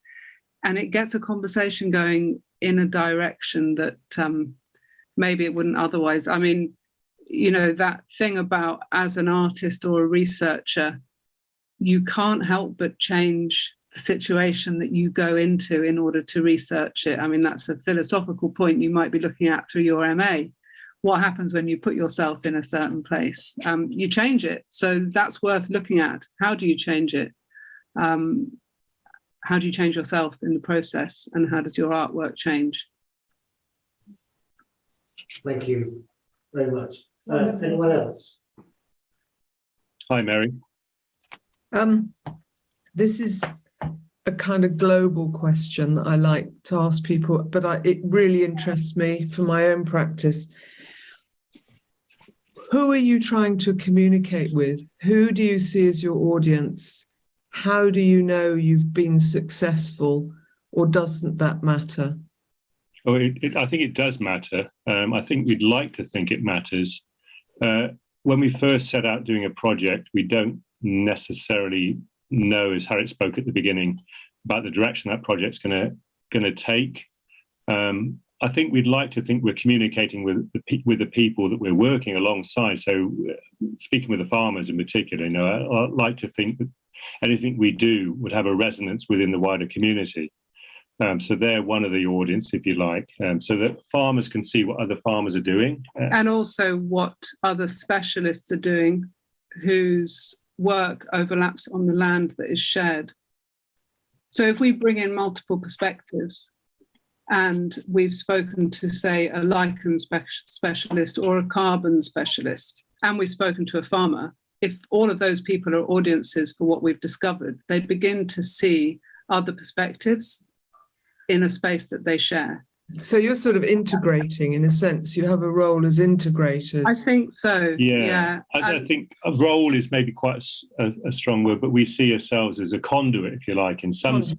it gets a conversation going in a direction that maybe it wouldn't otherwise. I mean, that thing about, as an artist or a researcher, you can't help but change the situation that you go into in order to research it. I mean, that's a philosophical point you might be looking at through your MA. What happens when you put yourself in a certain place? You change it. So that's worth looking at. How do you change it? How do you change yourself in the process? And how does your artwork change? Thank you very much. Anyone else? Hi, Mary. This is a kind of global question that I like to ask people, but it really interests me for my own practice. Who are you trying to communicate with? Who do you see as your audience? How do you know you've been successful, or doesn't that matter? Oh, I think it does matter. I think we'd like to think it matters. When we first set out doing a project, we don't necessarily know, as Harriet spoke at the beginning, about the direction that project's going to take. I think we'd like to think we're communicating with the people that we're working alongside. So, speaking with the farmers in particular, I like to think that anything we do would have a resonance within the wider community. So they're one of the audience, if you like, so that farmers can see what other farmers are doing. And also what other specialists are doing whose work overlaps on the land that is shared. So if we bring in multiple perspectives, and we've spoken to, say, a lichen specialist or a carbon specialist, and we've spoken to a farmer, if all of those people are audiences for what we've discovered, they begin to see other perspectives in a space that they share. So you're sort of integrating, in a sense. You have a role as integrators. I think so. Yeah. I think a role is maybe quite a strong word, but we see ourselves as a conduit, if you like, in some sense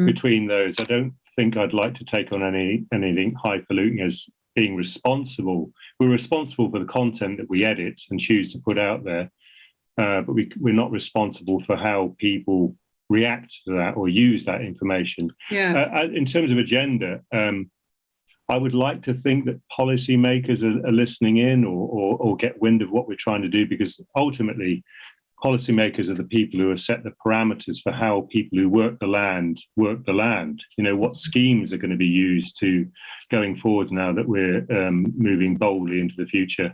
between those. I don't think I'd like to take on anything highfalutin as being responsible. We're responsible for the content that we edit and choose to put out there, but we're not responsible for how people react to that or use that information. In terms of agenda, I would like to think that policymakers are listening in or get wind of what we're trying to do, because ultimately policymakers are the people who have set the parameters for how people who work the land. What schemes are going to be used to going forward now that we're moving boldly into the future.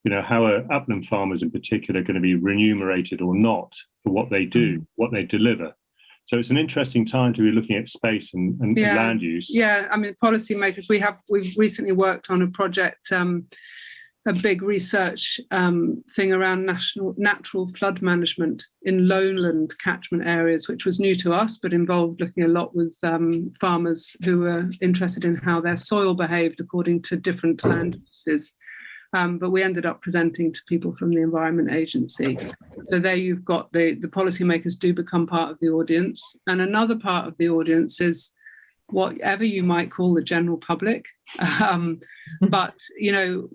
How are upland farmers in particular going to be remunerated or not for what they do, what they deliver? So it's an interesting time to be looking at space and land use. Yeah, I mean, policymakers, we've recently worked on a project, a big research thing around natural flood management in lowland catchment areas, which was new to us, but involved looking a lot with farmers who were interested in how their soil behaved according to different land uses. But we ended up presenting to people from the Environment Agency. So there you've got the policymakers do become part of the audience. And another part of the audience is whatever you might call the general public. But, you know,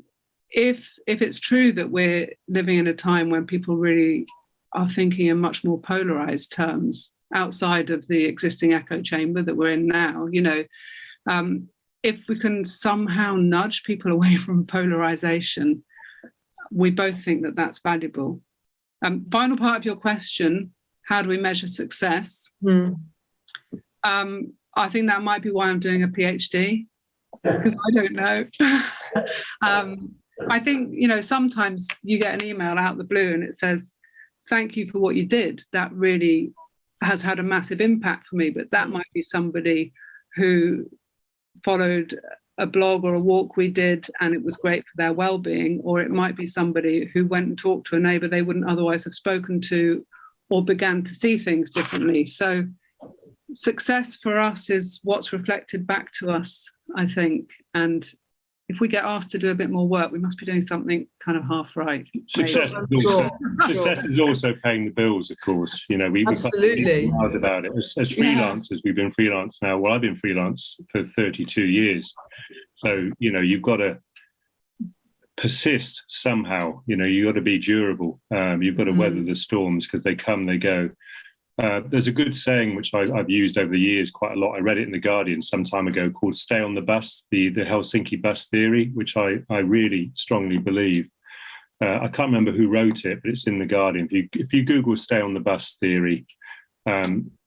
if it's true that we're living in a time when people really are thinking in much more polarized terms outside of the existing echo chamber that we're in now, you know, if we can somehow nudge people away from polarization, we both think that that's valuable. Final part of your question, how do we measure success? I think that might be why I'm doing a PhD, because I don't know. I think, you know, sometimes you get an email out of the blue and it says, thank you for what you did. That really has had a massive impact for me. But that might be somebody who followed a blog or a walk we did and it was great for their well-being, or it might be somebody who went and talked to a neighbour they wouldn't otherwise have spoken to, or began to see things differently. So success for us is what's reflected back to us, I think. And if we get asked to do a bit more work, we must be doing something kind of half right. Success is also paying the bills, of course. You know, we've absolutely hard about it. As freelancers, we've been freelance now. Well, I've been freelance for 32 years. So, you know, you've got to persist somehow. You know, you've got to be durable. You've got to weather the storms, because they come, they go. There's a good saying which I've used over the years quite a lot. I read it in The Guardian some time ago, called "Stay on the Bus," the Helsinki bus theory, which I really strongly believe. I can't remember who wrote it, but it's in The Guardian. If you Google "Stay on the Bus" theory,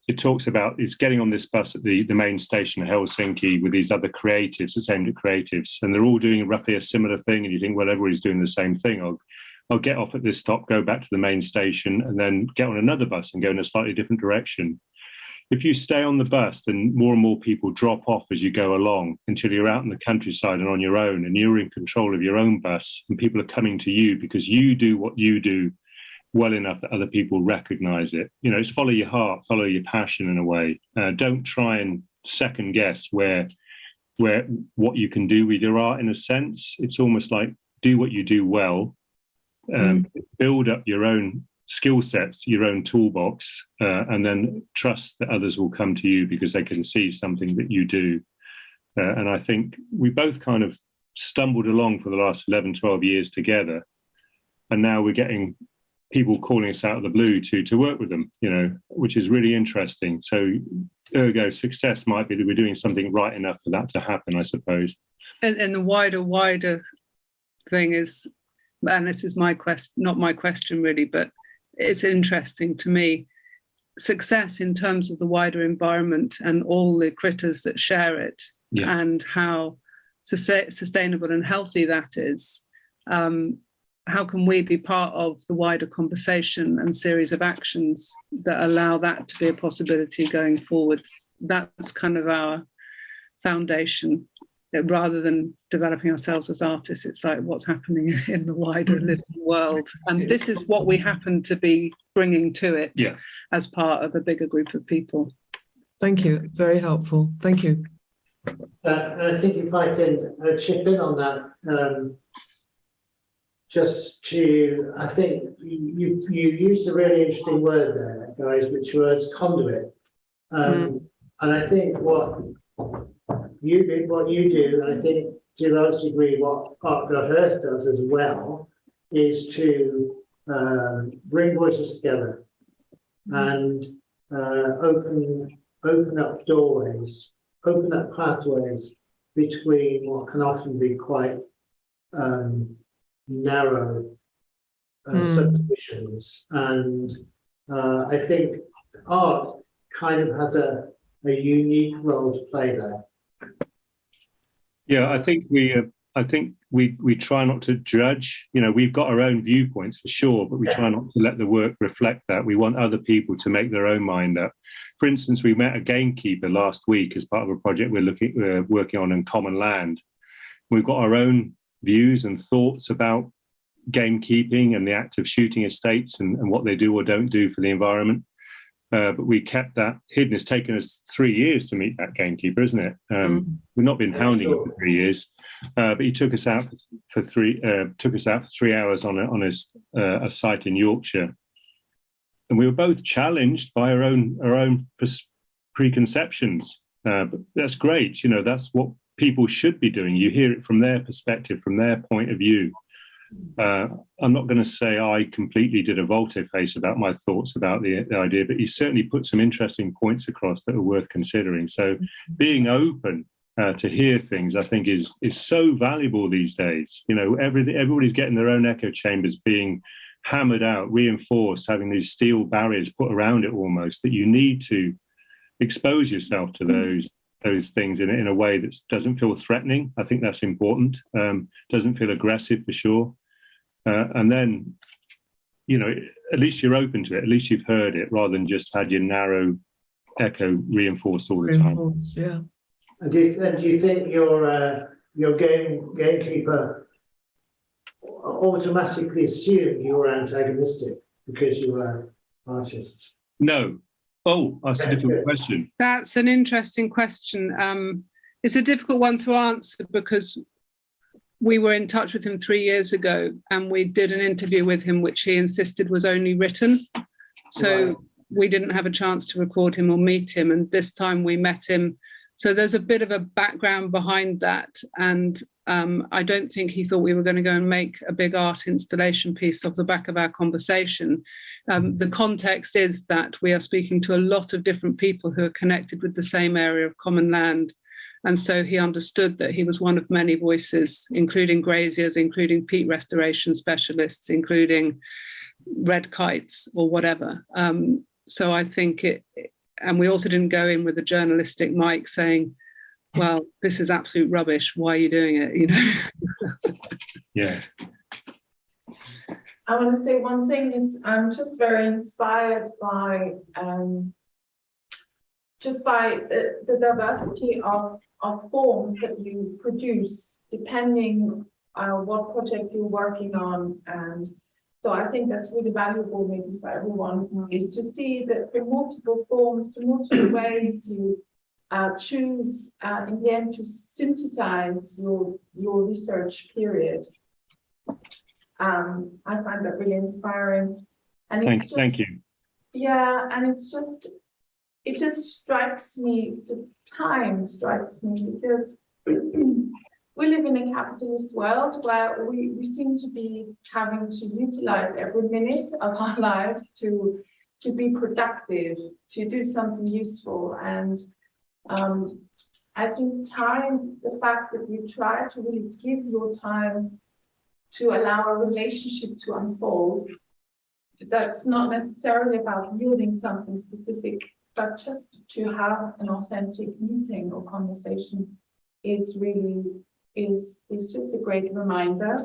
it talks about it's getting on this bus at the main station of Helsinki with these other creatives. It's aimed at creatives, and they're all doing roughly a similar thing. And you think, well, everybody's doing the same thing. I'll get off at this stop, go back to the main station, and then get on another bus and go in a slightly different direction. If you stay on the bus, then more and more people drop off as you go along until you're out in the countryside and on your own, and you're in control of your own bus, and people are coming to you because you do what you do well enough that other people recognize it. You know, it's follow your heart, follow your passion in a way. Don't try and second guess where what you can do with your art. In a sense, it's almost like do what you do well. Build up your own skill sets, your own toolbox, and then trust that others will come to you because they can see something that you do. And I think we both kind of stumbled along for the last 11, 12 years together. And now we're getting people calling us out of the blue to work with them, you know, which is really interesting. So ergo, success might be that we're doing something right enough for that to happen, I suppose. And the wider thing is, and this is not my question really, but it's interesting to me, success in terms of the wider environment and all the critters that share it, and how sustainable and healthy that is. How can we be part of the wider conversation and series of actions that allow that to be a possibility going forward? That's kind of our foundation. Rather than developing ourselves as artists, it's like what's happening in the wider living world. And this is what we happen to be bringing to it as part of a bigger group of people. Thank you. It's very helpful. Thank you. And I think if I can chip in on that, I think you used a really interesting word there, guys, which was conduit. And I think what you do, and I think to a large degree what art.earth does as well, is to bring voices together and open up doorways, open up pathways between what can often be quite narrow subdivisions. And I think art kind of has a unique role to play there. Yeah, I think we try not to judge. You know, we've got our own viewpoints for sure, but we try not to let the work reflect that. We want other people to make their own mind up. For instance, we met a gamekeeper last week as part of a project we're working on in common land. We've got our own views and thoughts about gamekeeping and the act of shooting estates and what they do or don't do for the environment. But we kept that hidden. It's taken us 3 years to meet that gamekeeper, isn't it? We've not been hounding him for 3 years, but he took us out for 3 hours on a site in Yorkshire, and we were both challenged by our own preconceptions. But that's great. You know, that's what people should be doing. You hear it from their perspective, from their point of view. I'm not going to say I completely did a volte-face about my thoughts about the idea, but he certainly put some interesting points across that are worth considering. So being open to hear things, I think, is so valuable these days. You know, everybody's getting their own echo chambers being hammered out, reinforced, having these steel barriers put around it almost, that you need to expose yourself to those things in a way that doesn't feel threatening. I think that's important. Doesn't feel aggressive for sure. And then, you know, at least you're open to it. At least you've heard it rather than just had your narrow echo reinforced all the time. Yeah. And do you think your gamekeeper automatically assumed you were antagonistic because you were artists? No. Oh, that's a different question. That's an interesting question. It's a difficult one to answer because we were in touch with him 3 years ago and we did an interview with him, which he insisted was only written. So we didn't have a chance to record him or meet him. And this time we met him. So there's a bit of a background behind that. And I don't think he thought we were going to go and make a big art installation piece off the back of our conversation. The context is that we are speaking to a lot of different people who are connected with the same area of common land. And so he understood that he was one of many voices, including graziers, including peat restoration specialists, including red kites or whatever. So I think and we also didn't go in with a journalistic mic saying, well, this is absolute rubbish. Why are you doing it? You know? Yeah. I want to say one thing is I'm just very inspired by the diversity of forms that you produce depending what project you're working on. And so I think that's really valuable maybe for everyone, is to see that the multiple forms, the multiple ways you choose in the end to synthesize your research period. I find that really inspiring. And thank you. Yeah, and it just strikes me, the time strikes me, because we live in a capitalist world where we seem to be having to utilize every minute of our lives to be productive, to do something useful. And I think time, the fact that you try to really give your time to allow a relationship to unfold, that's not necessarily about yielding something specific, but just to have an authentic meeting or conversation is just a great reminder.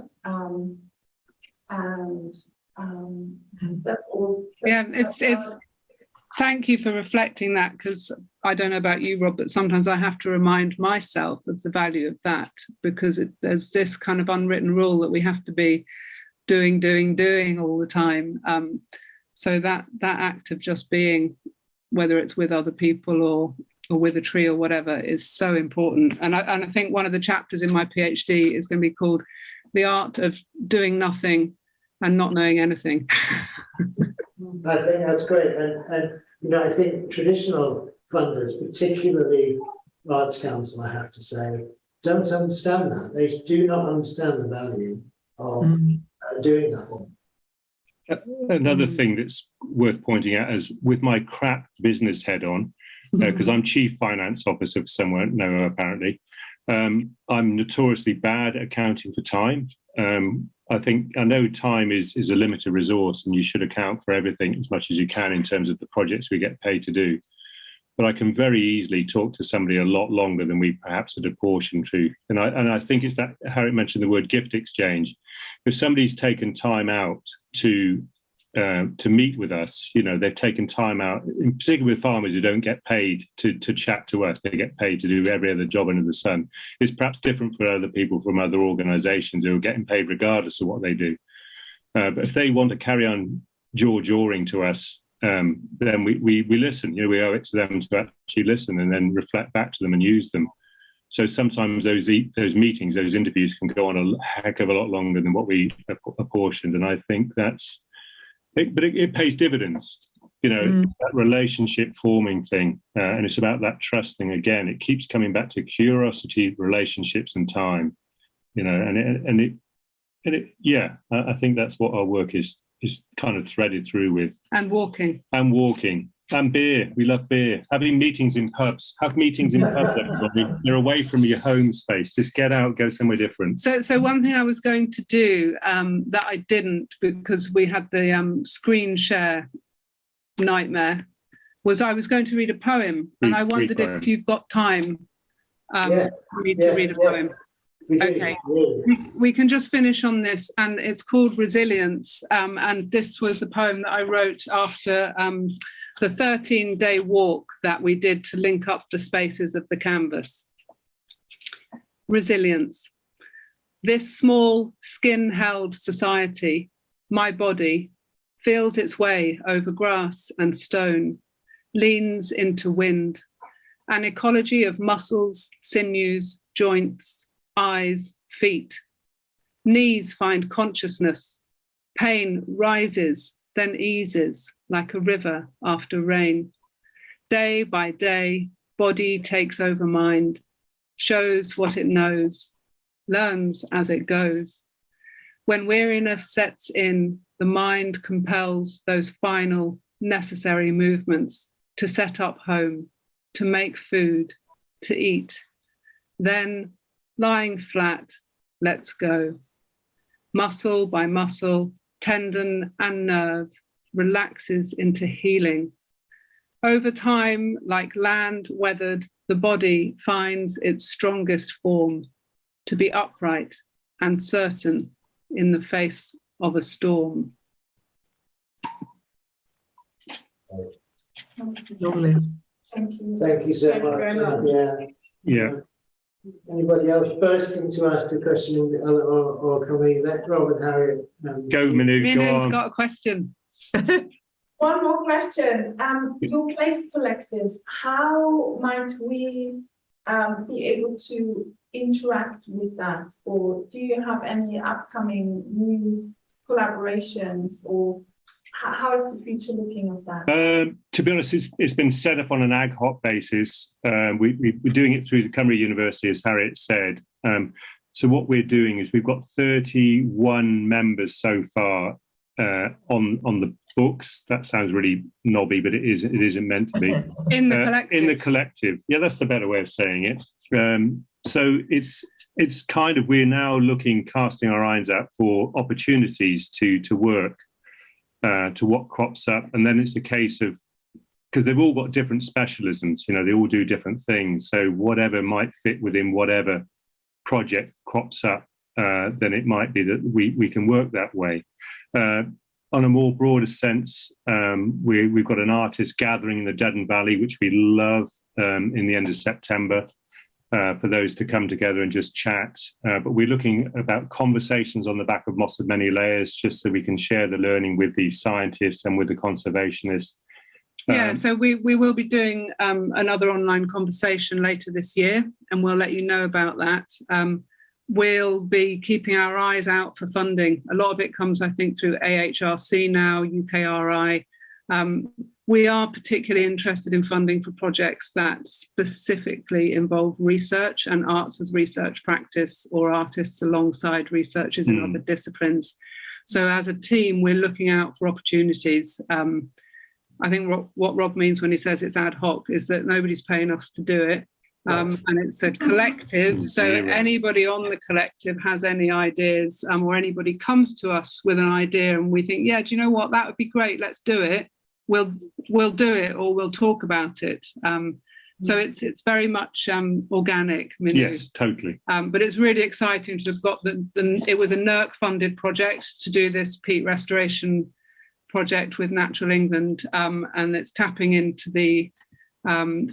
That's all. It's thank you for reflecting that, because I don't know about you, Rob, but sometimes I have to remind myself of the value of that, because there's this kind of unwritten rule that we have to be doing all the time. So that act of just being, whether it's with other people or with a tree or whatever, is so important. And I think one of the chapters in my PhD is going to be called The Art of Doing Nothing and Not Knowing Anything. I think that's great. And you know, I think traditional funders, particularly Arts Council, I have to say, don't understand that. They do not understand the value of doing nothing. Another thing that's worth pointing out is, with my crap business head on, because I'm chief finance officer for someone, no, apparently, I'm notoriously bad at accounting for time. I know time is a limited resource, and you should account for everything as much as you can in terms of the projects we get paid to do. But I can very easily talk to somebody a lot longer than we perhaps had apportioned to. And I think it's that Harriet mentioned the word gift exchange. If somebody's taken time out to meet with us, you know, they've taken time out, in particular with farmers who don't get paid to chat to us, they get paid to do every other job under the sun. It's perhaps different for other people from other organisations who are getting paid regardless of what they do. But if they want to carry on jaw-jawing to us, then we listen. You know, we owe it to them to actually listen and then reflect back to them and use them. So sometimes those meetings, those interviews can go on a heck of a lot longer than what we apportioned, and I think that's. But it pays dividends. that relationship forming thing, and it's about that trust thing again. It keeps coming back to curiosity, relationships, and time. I think that's what our work is kind of threaded through with. And walking. And beer. We love beer. Having meetings in pubs. Have meetings in pubs, everybody. They're away from your home space. Just get out, go somewhere different. So one thing I was going to do that I didn't, because we had the screen share nightmare, was I was going to read a poem. And I wondered if you've got time for me to read a poem. Okay, we can just finish on this, and it's called Resilience, and this was a poem that I wrote after the 13-day walk that we did to link up the spaces of the canvas. Resilience. This small, skin-held society, my body, feels its way over grass and stone, leans into wind, an ecology of muscles, sinews, joints, eyes, feet. Knees find consciousness. Pain rises, then eases like a river after rain. Day by day, body takes over mind, shows what it knows, learns as it goes. When weariness sets in, the mind compels those final, necessary movements to set up home, to make food, to eat. Then, lying flat, let's go. Muscle by muscle, tendon and nerve relaxes into healing. Over time, like land weathered, the body finds its strongest form, to be upright and certain in the face of a storm. Lovely. Thank you. Thank you so Thank you much. very much. Yeah. Anybody else bursting to ask a question, or can we let Rob and Harriet? Go, Manu, go Minu's on. got a question. One more question. Your place collective, how might we be able to interact with that? Or do you have any upcoming new collaborations, or how is the future looking of that? To be honest, it's been set up on an ad hoc basis. We're doing it through the Cymru University, as Harriet said. So what we're doing is we've got 31 members so far on the books. That sounds really knobby, but it isn't meant to be. In the collective. In the collective. Yeah, that's the better way of saying it. So it's kind of, we're now casting our eyes out for opportunities to work. To what crops up, and then it's a case of, because they've all got different specialisms, they all do different things. So whatever might fit within whatever project crops up, then it might be that we can work that way. On a more broader sense, we've got an artist gathering in the Duddon Valley, which we love, in the end of September. For those to come together and just chat. But we're looking about conversations on the back of Moss of Many Layers, just so we can share the learning with the scientists and with the conservationists. So we will be doing another online conversation later this year, and we'll let you know about that. We'll be keeping our eyes out for funding. A lot of it comes, I think, through AHRC now, UKRI. We are particularly interested in funding for projects that specifically involve research and arts as research practice, or artists alongside researchers in other disciplines. So as a team, we're looking out for opportunities. I think what Rob means when he says it's ad hoc is that nobody's paying us to do it. And it's a collective. So anybody on the collective has any ideas, or anybody comes to us with an idea and we think, yeah, do you know what, that would be great, let's do it. We'll do it, or we'll talk about it. So it's very much organic. Yes, totally. But it's really exciting to have got it was a NERC funded project to do this peat restoration project with Natural England, and it's tapping into the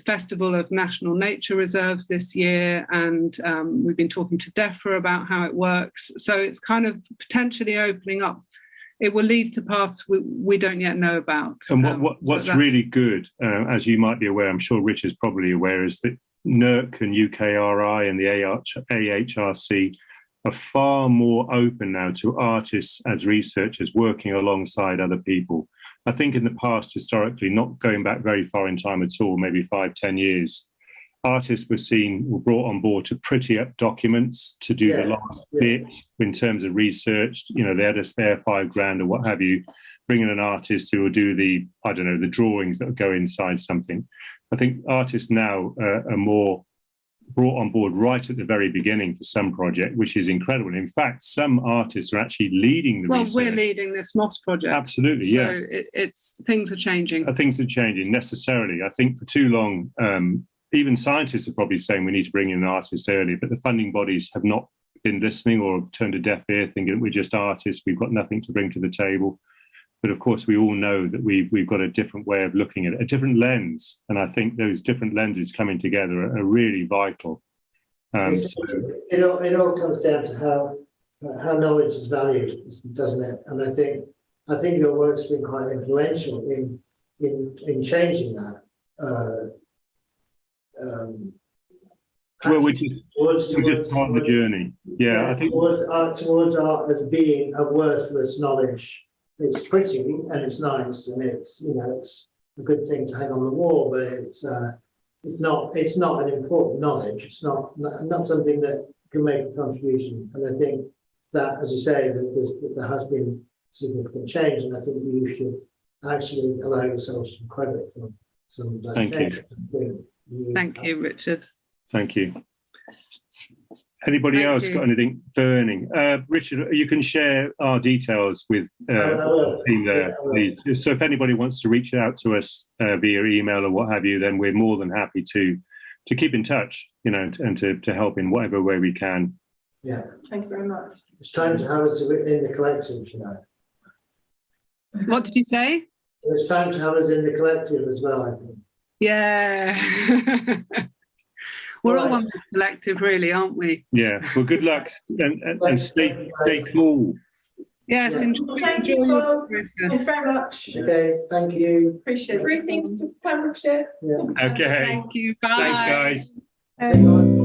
Festival of National Nature Reserves this year, and we've been talking to DEFRA about how it works. So it's kind of potentially opening up. It will lead to paths we don't yet know about. And what's really good, as you might be aware, I'm sure Rich is probably aware, is that NERC and UKRI and the AHRC are far more open now to artists as researchers working alongside other people. I think in the past, historically, not going back very far in time at all, maybe 5-10 years, artists were brought on board to pretty up documents, to do the last bit in terms of research. You know, they had to spare £5,000 or what have you, bring in an artist who will do the drawings that go inside something. I think artists now are more brought on board right at the very beginning for some project, which is incredible. In fact, some artists are actually leading the research. We're leading this Moss project. Absolutely, yeah. So it's things are changing. Things are changing necessarily. I think for too long, even scientists are probably saying we need to bring in an artist early, but the funding bodies have not been listening or turned a deaf ear, thinking we're just artists, we've got nothing to bring to the table. But of course, we all know that we've got a different way of looking at it, a different lens. And I think those different lenses coming together are really vital. It all comes down to how knowledge is valued, doesn't it? And I think your work's been quite influential in changing that. Well, we're just part of the journey. Yeah, I think towards art as being a worthless knowledge. It's pretty and it's nice and it's a good thing to hang on the wall, but it's not an important knowledge. It's not something that can make a contribution. And I think that, as you say, that there has been significant change, and I think you should actually allow yourself some credit for some of that change. Thank you, Richard. Thank you. Anybody else got anything burning? Richard, you can share our details with the team there, please. So if anybody wants to reach out to us via email or what have you, then we're more than happy to keep in touch, and to help in whatever way we can. Yeah. Thank you very much. It's time to have us in the collective, What did you say? It's time to have us in the collective as well, I think. Yeah. We're all one collective, really, aren't we? Yeah. Well, good luck and stay cool. Yes, enjoy your process. Thanks very much. Okay, thank you. Appreciate it. 3 things to Pembrokeshire. Yeah. Okay. Thank you. Bye. Thanks, guys. Everyone.